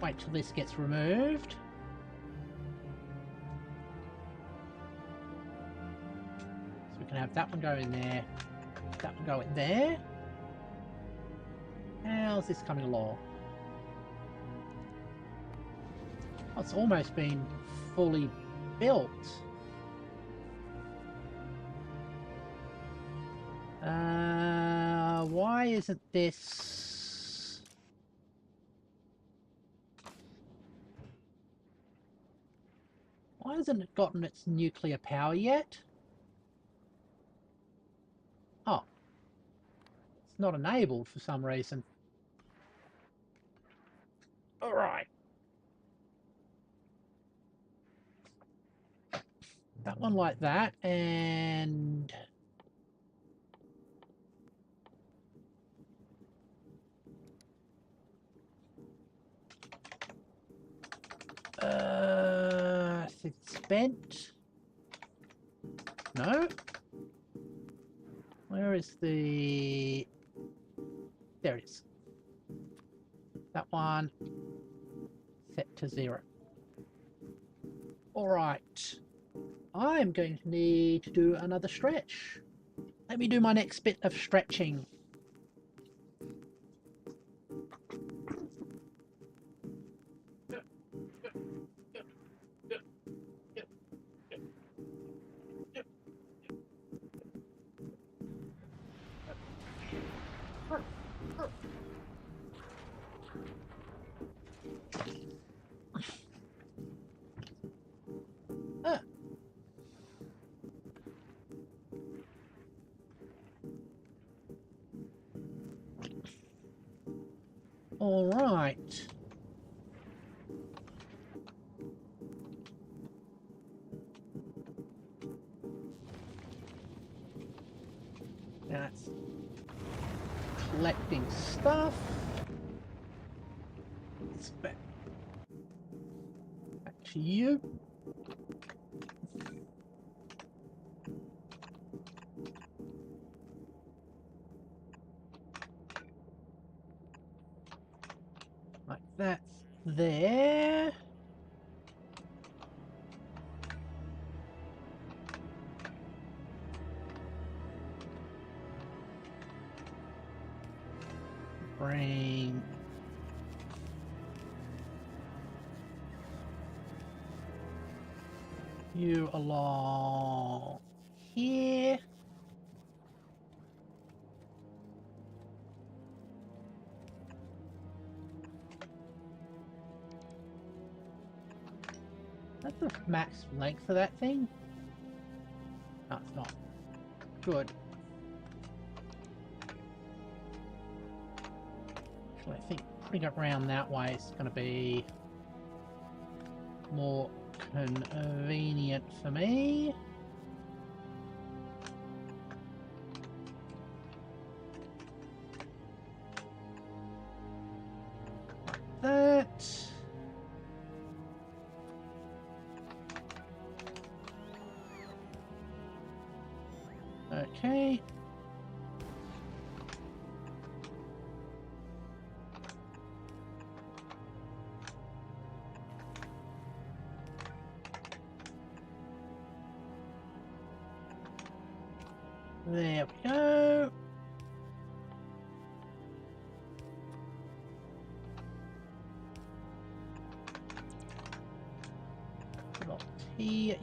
wait till this gets removed. So we can have that one go in there, that one go in there. How's this coming along? Oh, it's almost been fully built. Why isn't this... why hasn't it gotten its nuclear power yet? Oh. It's not enabled for some reason. Alright. That one like that, and... it's spent. No? Where is the... there it is. That one set to 0. Alright. I'm going to need to do another stretch. Let me do my next bit of stretching. Ah. All right. That's collecting stuff. It's back to you. Like that's there. Bring you along here. That's the max length for that thing. No, it's not. Good. Actually, I think putting it around that way is going to be more convenient for me. Like that. Okay. There we go. Little T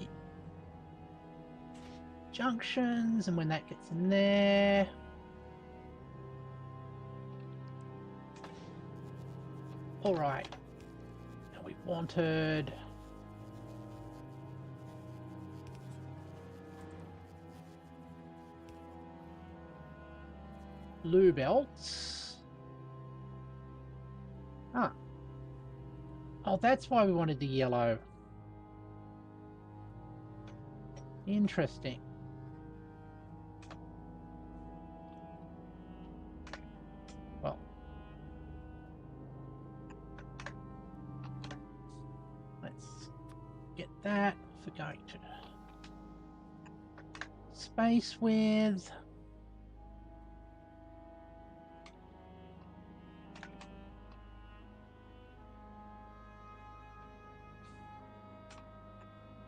junctions, and when that gets in there, all right. Now we wanted blue belts. Ah. Oh, that's why we wanted the yellow. Interesting. Well, let's get that for going to space with.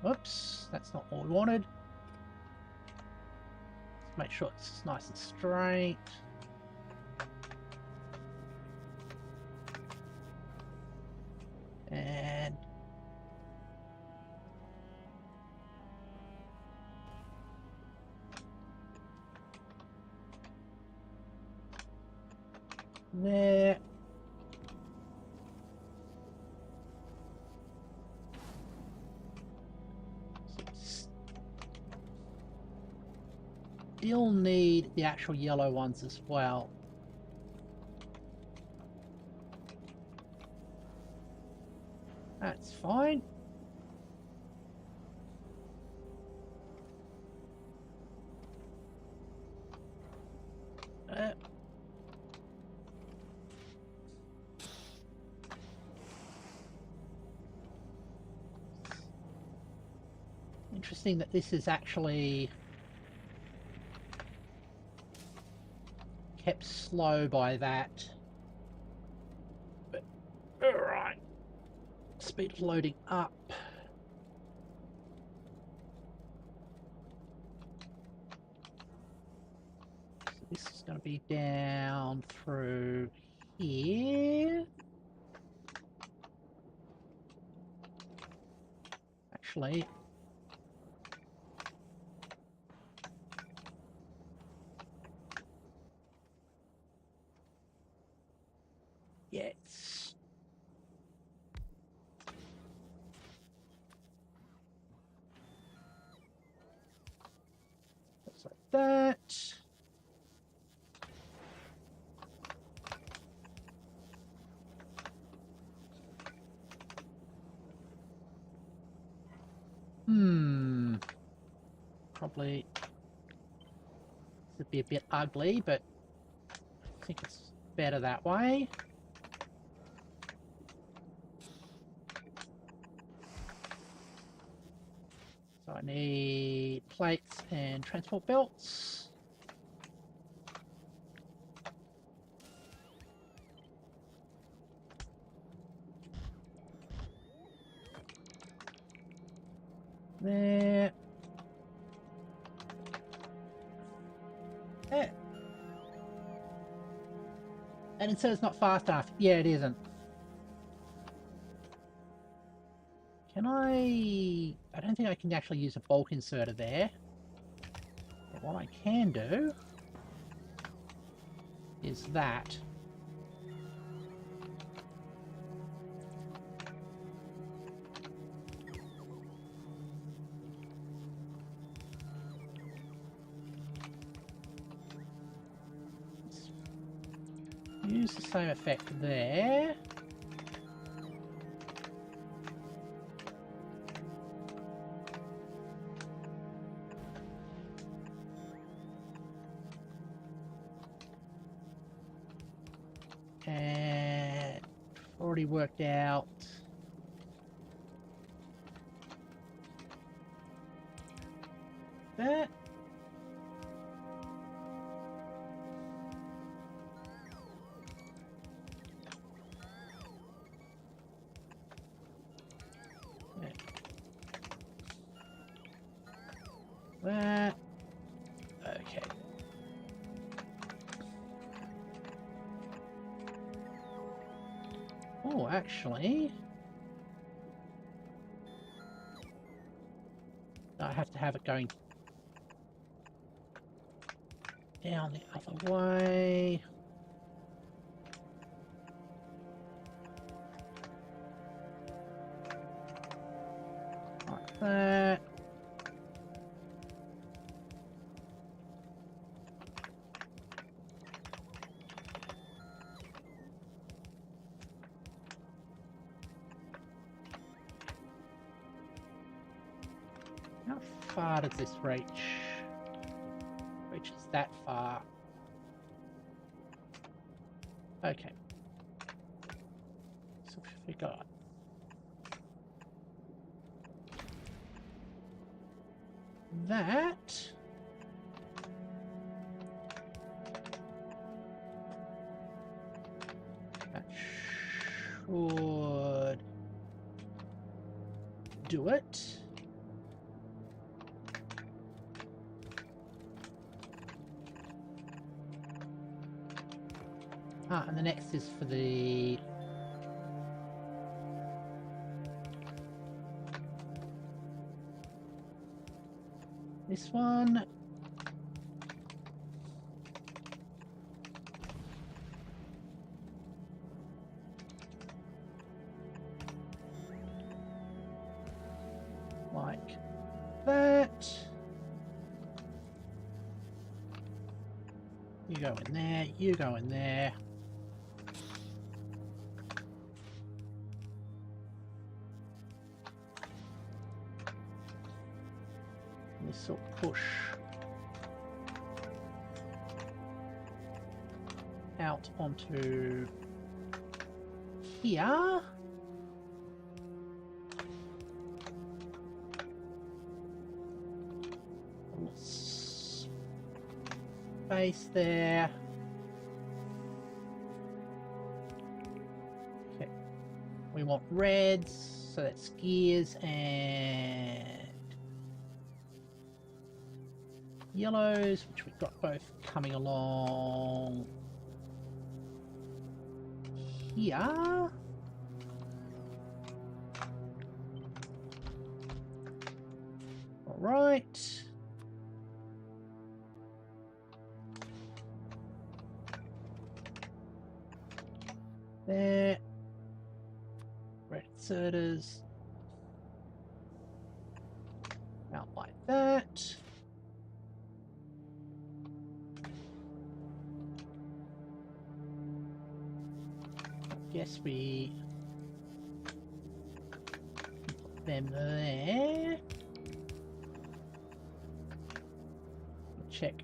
Whoops, that's not what we wanted. Let's make sure it's nice and straight. And there. Still need the actual yellow ones as well. That's fine. Interesting that this is actually kept slow by that. But alright. Speed of loading up. So this is going to be down through here. Actually, probably would be a bit ugly, but I think it's better that way. So I need plates and transport belts. There. There. And it says it's not fast enough. Yeah, it isn't. Can I don't think I can actually use a bulk inserter there. But what I can do is that. Use the same effect there. And already worked out that. That. Okay. Oh, actually, I have to have it going down the other way. Like that. How far does this reach? Reaches that far. Okay. So we got that. That should do it. Ah, and the next is for the this one. Like that. You go in there, you go in there. This will push out onto here. Space there. Okay. We want reds, so that's gears, and yellows, which we've got both coming along here. All right. There. Red inserters. Out like that. Guess we put them there. check.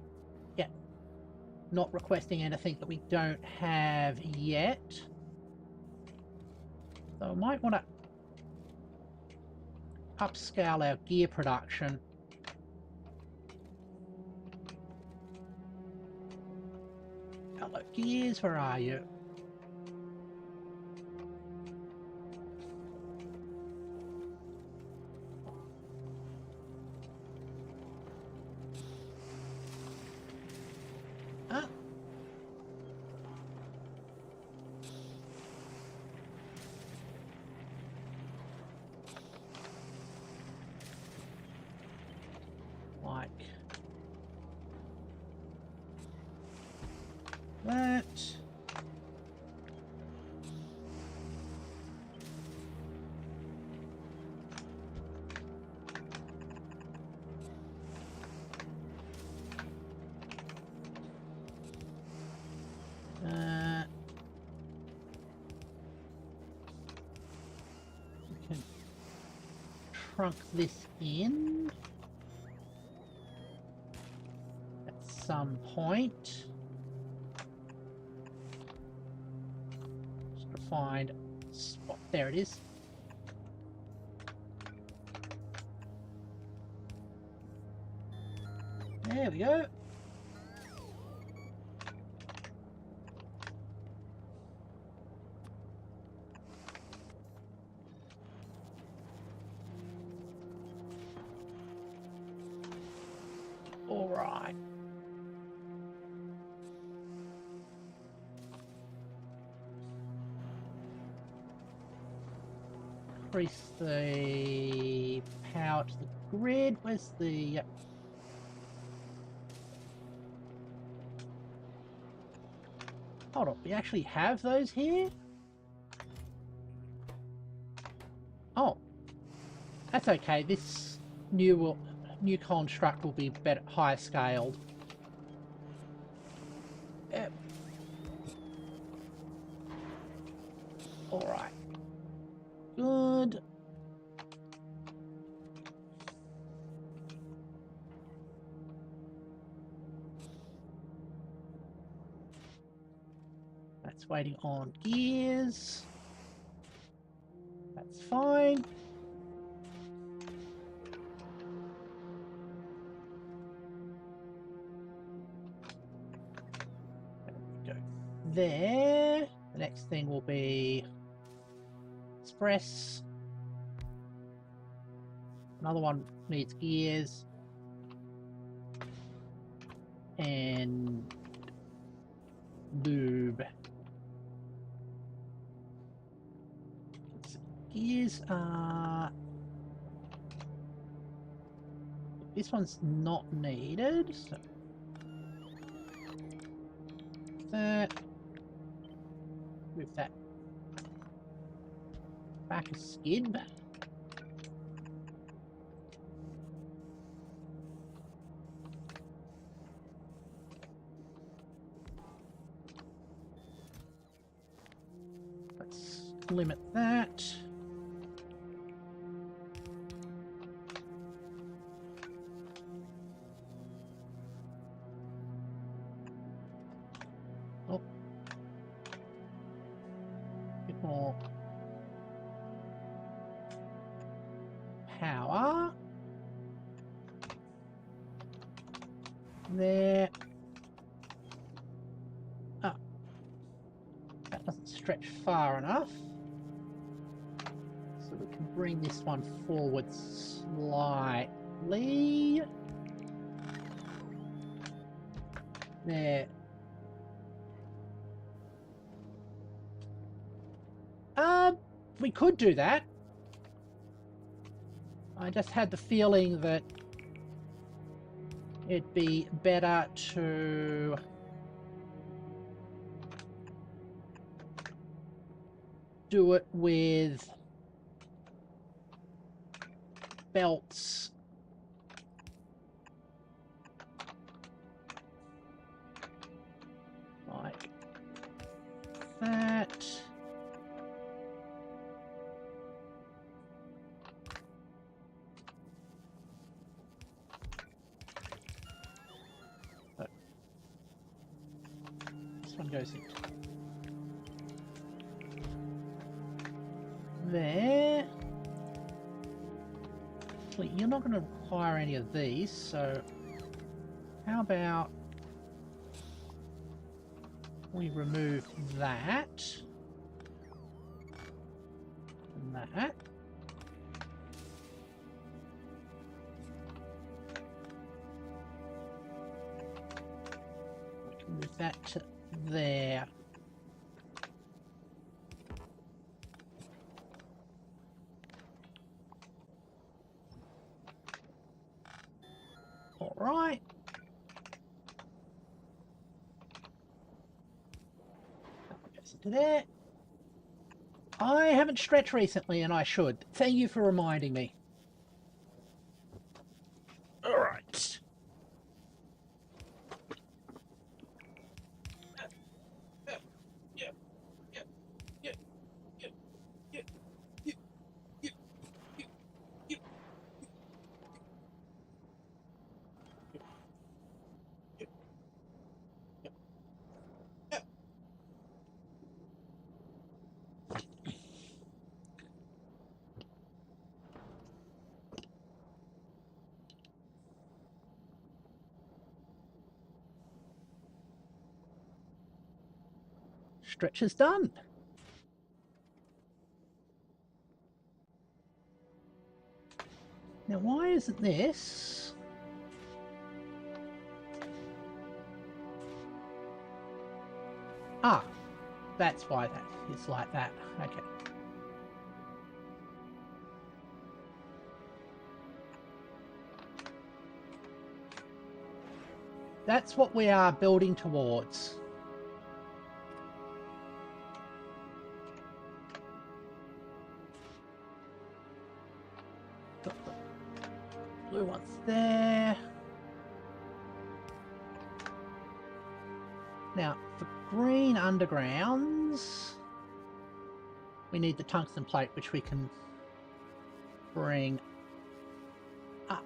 Yeah. Not requesting anything that we don't have yet. So I might want to upscale our gear production. Hello, gears, where are you? Ah. Like that. We can trunk this in at some point. Just to find a spot. There it is. There we go. All right. Increase the power to the grid. Where's the... Hold on, we actually have those here? Oh. That's okay. This new construct will be better, higher scaled. Yep. All right. Good. That's waiting on gears. That's fine. There we go. There. The next thing will be express. Another one needs gears. And lube. Gears are... This one's not needed. So that. Move that back a skid. Let's limit that. Oh. Bit more power. There. Oh. That doesn't stretch far enough. So we can bring this one forward slightly. There. We could do that. I just had the feeling that it'd be better to do it with belts. Like that. This one goes in there. Well, you're not going to require any of these, so how about we remove that and that. We can move that to there. All right. Goes into there. I haven't stretched recently, and I should. Thank you for reminding me. All right. Stretch is done. Now, why isn't this? Ah, that's why that is like that. Okay. That's what we are building towards. Got the blue ones there. Now, for green undergrounds, we need the tungsten plate, which we can bring up.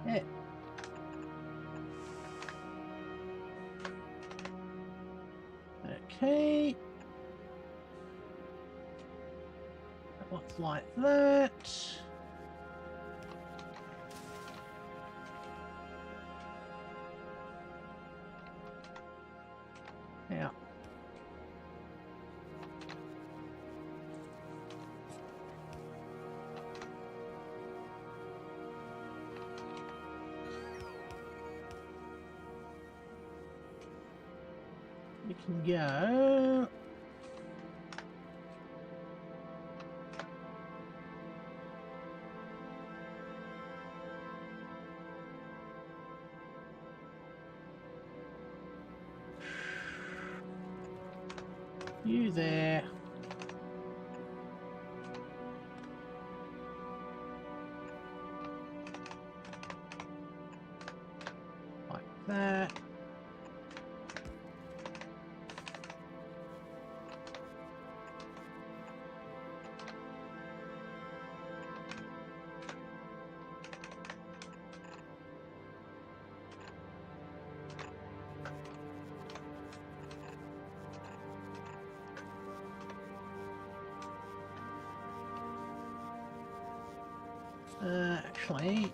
Yeah. Okay. That looks like that. Now, we can go you there. Like that. Actually,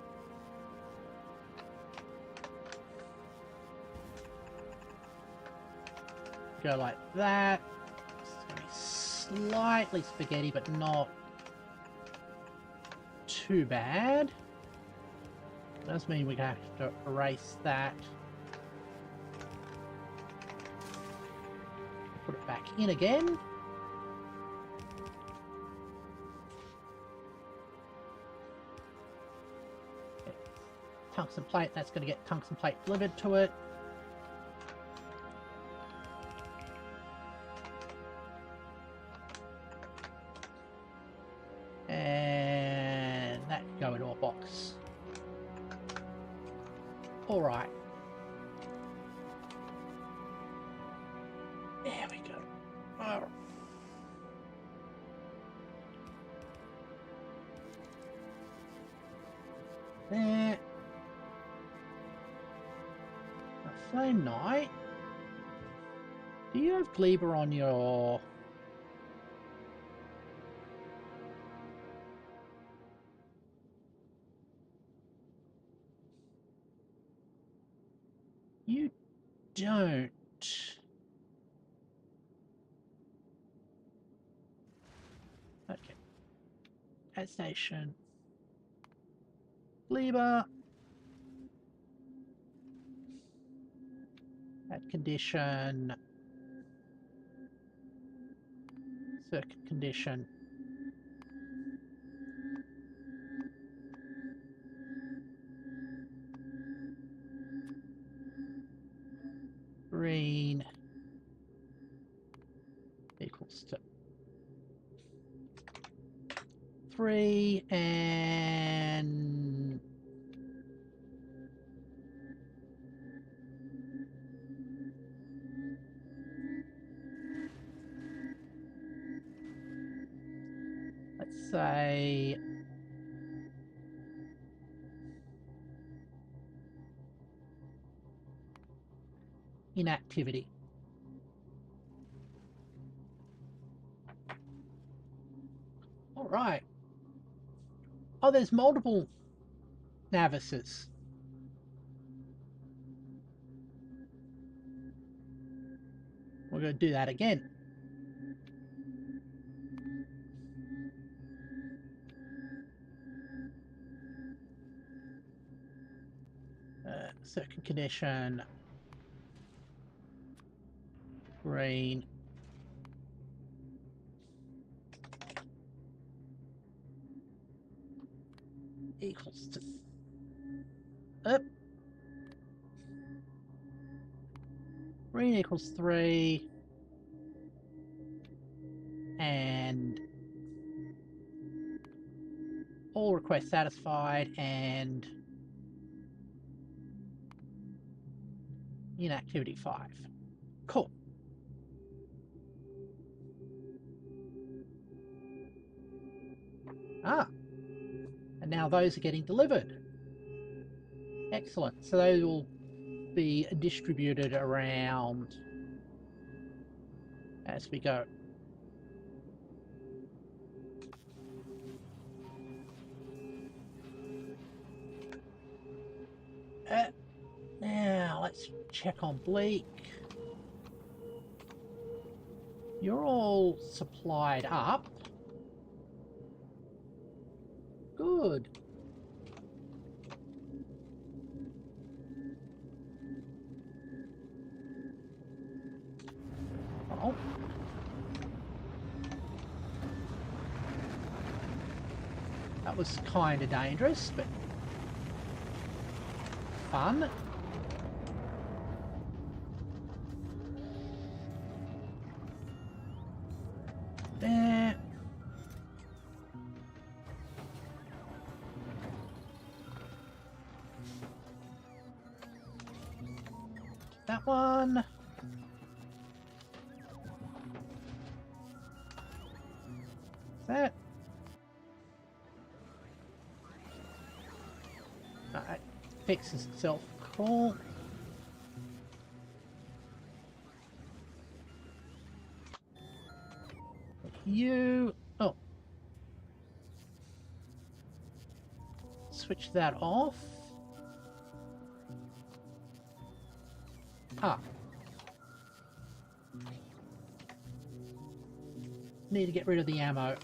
go like that. It's gonna be slightly spaghetti, but not too bad. Does mean we have to erase that. Put it back in again. Tungsten plate, that's going to get tungsten plate delivered to it. And that can go into a box. Alright. Oh. There. A Flame Knight. Do you have Gleaver on your... You don't. Okay. At station. Gleaver. At condition. Circuit condition. Green equals to 3 and let's say inactivity. All right. Oh, there's multiple Navises. We're going to do that again. Circuit condition. Green. Equals to... Up. Green equals 3. And all requests satisfied and inactivity 5. Cool. Ah. And now those are getting delivered. Excellent. So those will be distributed around as we go. Now let's check on Bleak. You're all supplied up. Good. Oh. That was kind of dangerous, but fun. There. That one. That. Alright. Fixes itself. Cool. You... Oh. Switch that off. Ah. Need to get rid of the ammo.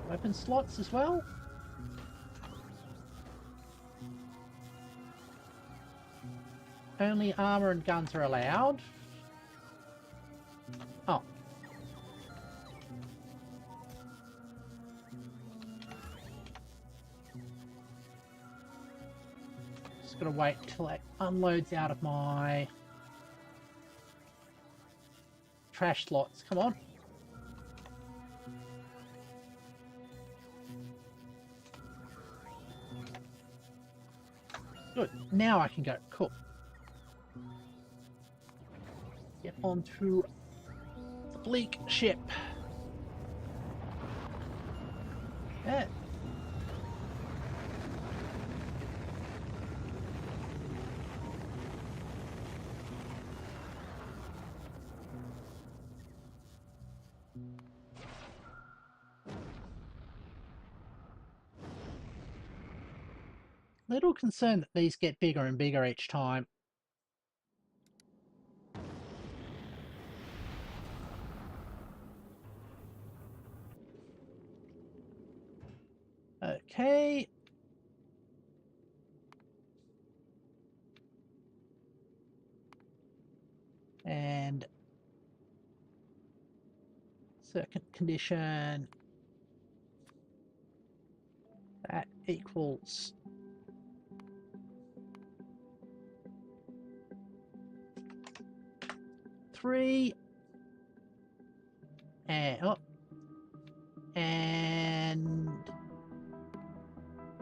Weapon slots as well. Only armor and guns are allowed. Oh. Just gotta wait till it unloads out of my trash slots. Come on. Good. Now I can go. Cool. Get onto the bleak ship. Yeah. Little concerned that these get bigger and bigger each time. Okay. And circuit condition. That equals 3. And and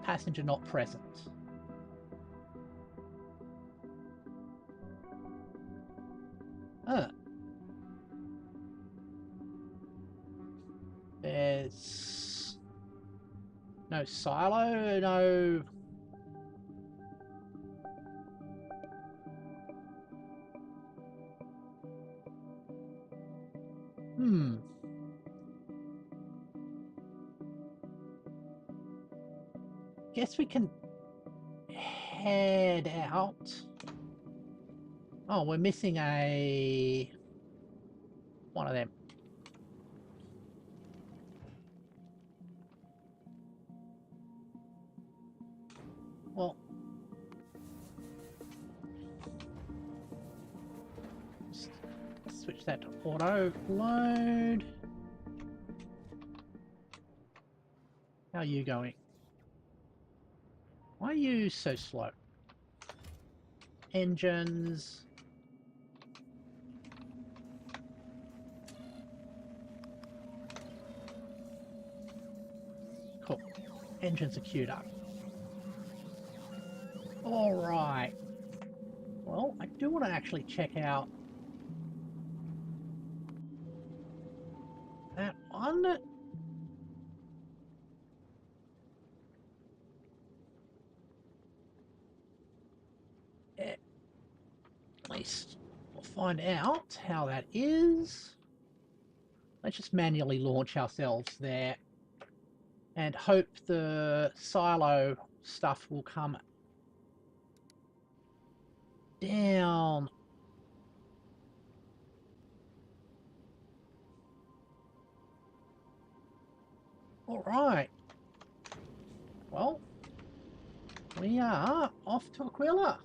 passenger not present. There's no silo, no. Guess we can head out. Oh, we're missing one of them. Well, switch that to auto load. How are you going? Why are you so slow? Engines. Cool. Engines are queued up. Alright. Well, I do want to actually check out that one. At least we'll find out how that is. Let's just manually launch ourselves there and hope the silo stuff will come down. All right. Well, we are off to Aquila.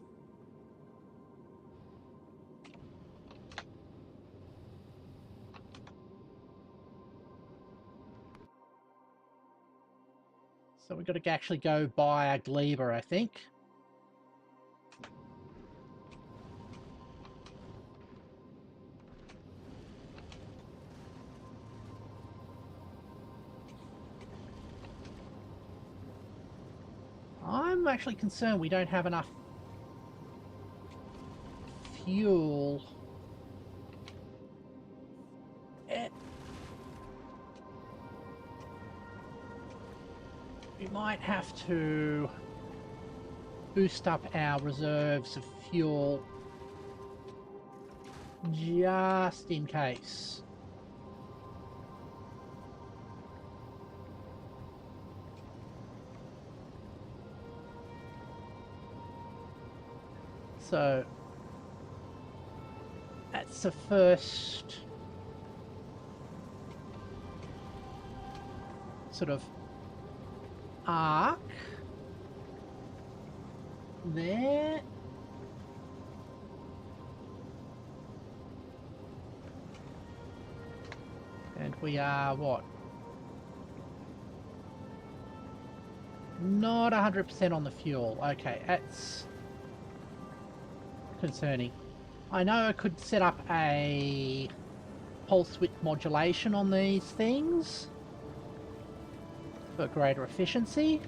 So we've got to actually go buy a Gleba, I think. I'm actually concerned we don't have enough fuel. We might have to boost up our reserves of fuel just in case. So that's the first sort of arc there. And we are what? Not 100% on the fuel. Okay, that's concerning. I know I could set up a pulse width modulation on these things for greater efficiency.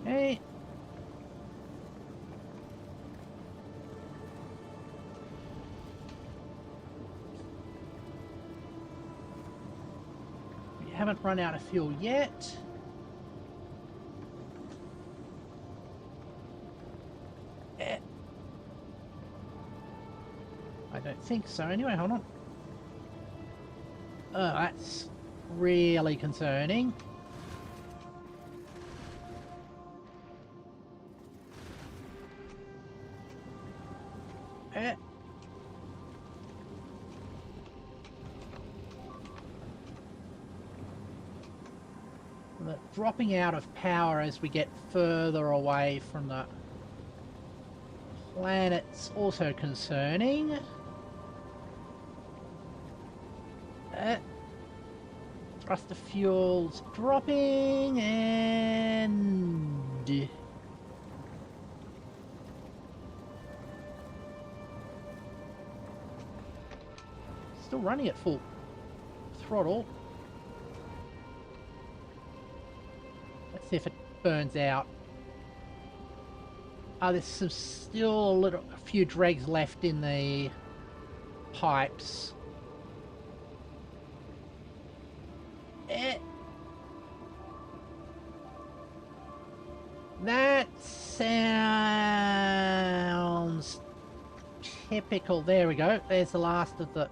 Okay. We haven't run out of fuel yet. I don't think so. Anyway, hold on. Oh, that's really concerning. The dropping out of power as we get further away from the planet's also concerning. Thruster fuel's dropping and... still running at full throttle. Let's see if it burns out. There's still a few dregs left in the pipes. That sounds typical. There we go. There's the last of the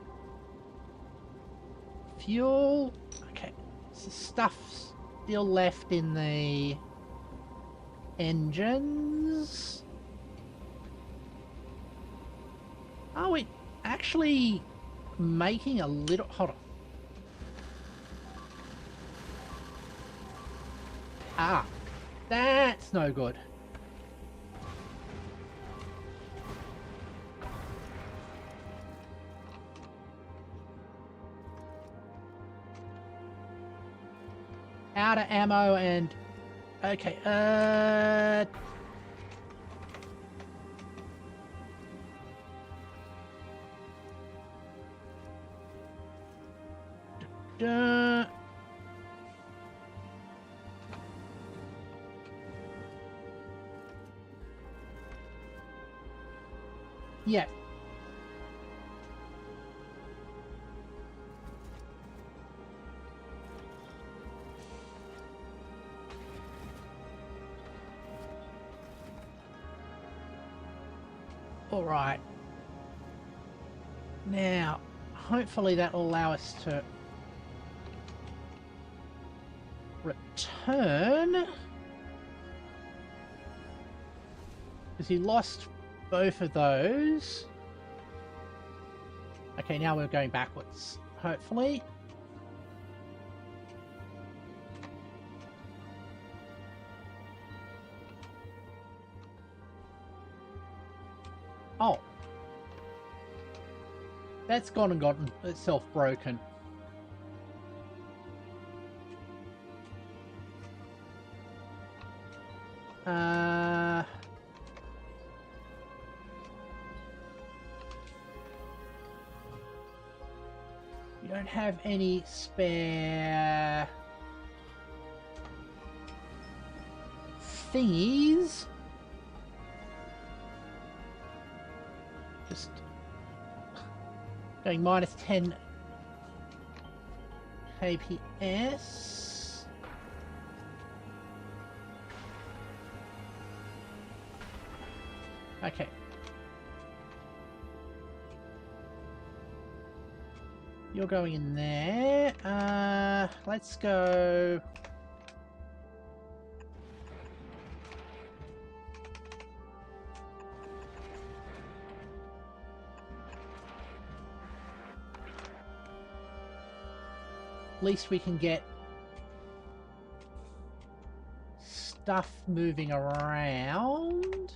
fuel. Okay, so stuff still left in the engines. Are we actually making a little... hold on. Ah, that's no good. Out of ammo and... okay, yeah. All right. Now, hopefully that'll allow us to return. Because he lost both of those. Okay, now we're going backwards, hopefully. Oh. That's gone and gotten itself broken. We don't have any spare thingies. Just going minus 10 kps. Okay. You're going in there. Let's go. At least we can get stuff moving around.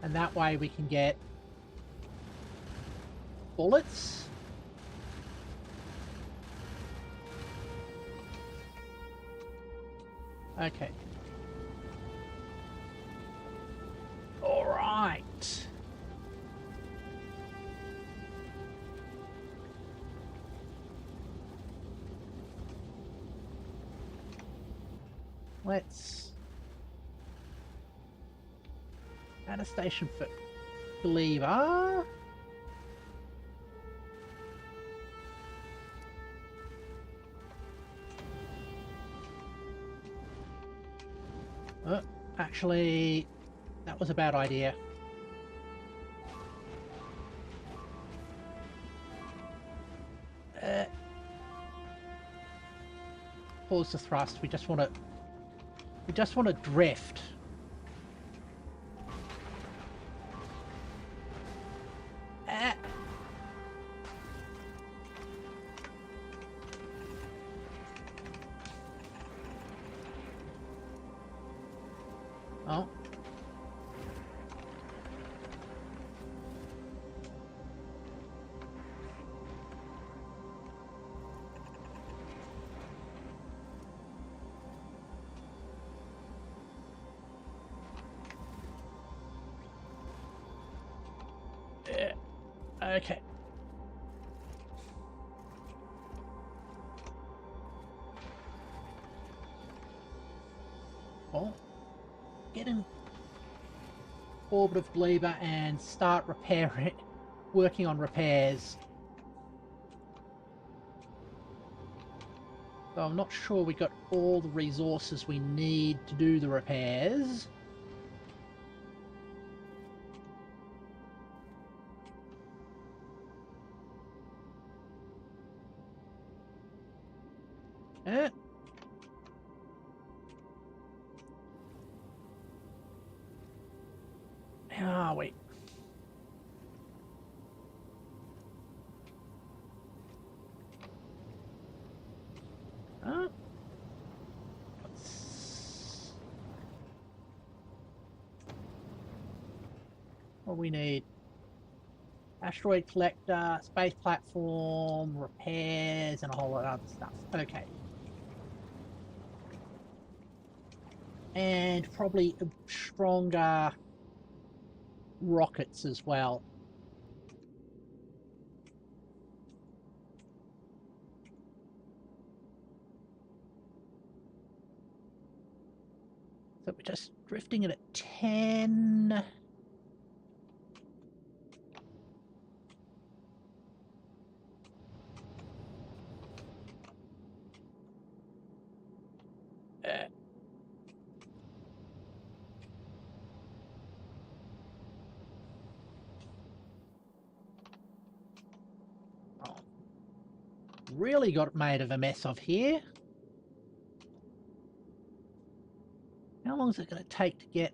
And that way we can get bullets. Okay. All right. Let's add a station for Cleaver. Actually, that was a bad idea. Pause the thrust. We just want to drift. Oh. Okay. Well, get in orbit of Gleaver and start working on repairs. So I'm not sure we got all the resources we need to do the repairs. How are we? What we need? Asteroid collector, space platform, repairs, and a whole lot of other stuff. Okay. And probably stronger rockets as well. So we're just drifting it at 10. Really got made of a mess of here. How long is it going to take to get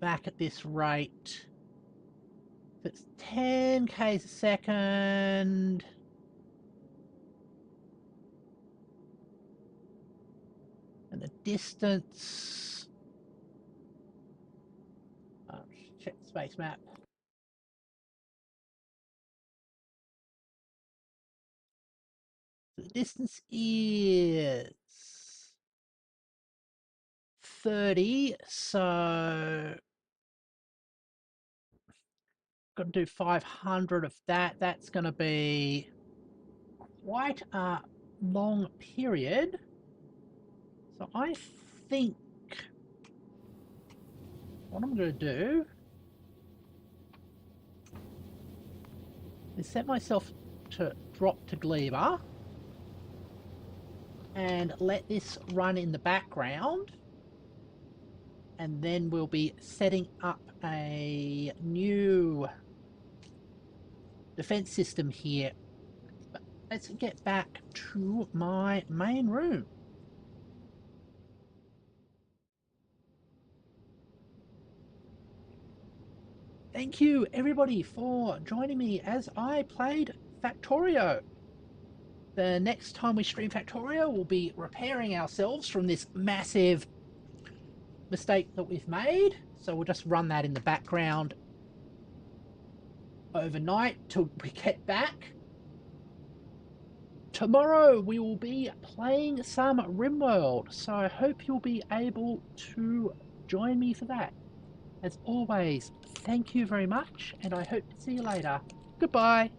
back at this rate? If it's 10 k's a second, and the distance, check the space map. The distance is 30, so got to do 500 of that. That's going to be quite a long period. So I think what I'm going to do is set myself to drop to Gleaver and let this run in the background, and then we'll be setting up a new defense system here. But let's get back to my main room. Thank you everybody for joining me as I played Factorio. The next time we stream Factorio, we'll be repairing ourselves from this massive mistake that we've made. So we'll just run that in the background overnight till we get back. Tomorrow we will be playing some RimWorld, so I hope you'll be able to join me for that. As always, thank you very much, and I hope to see you later. Goodbye.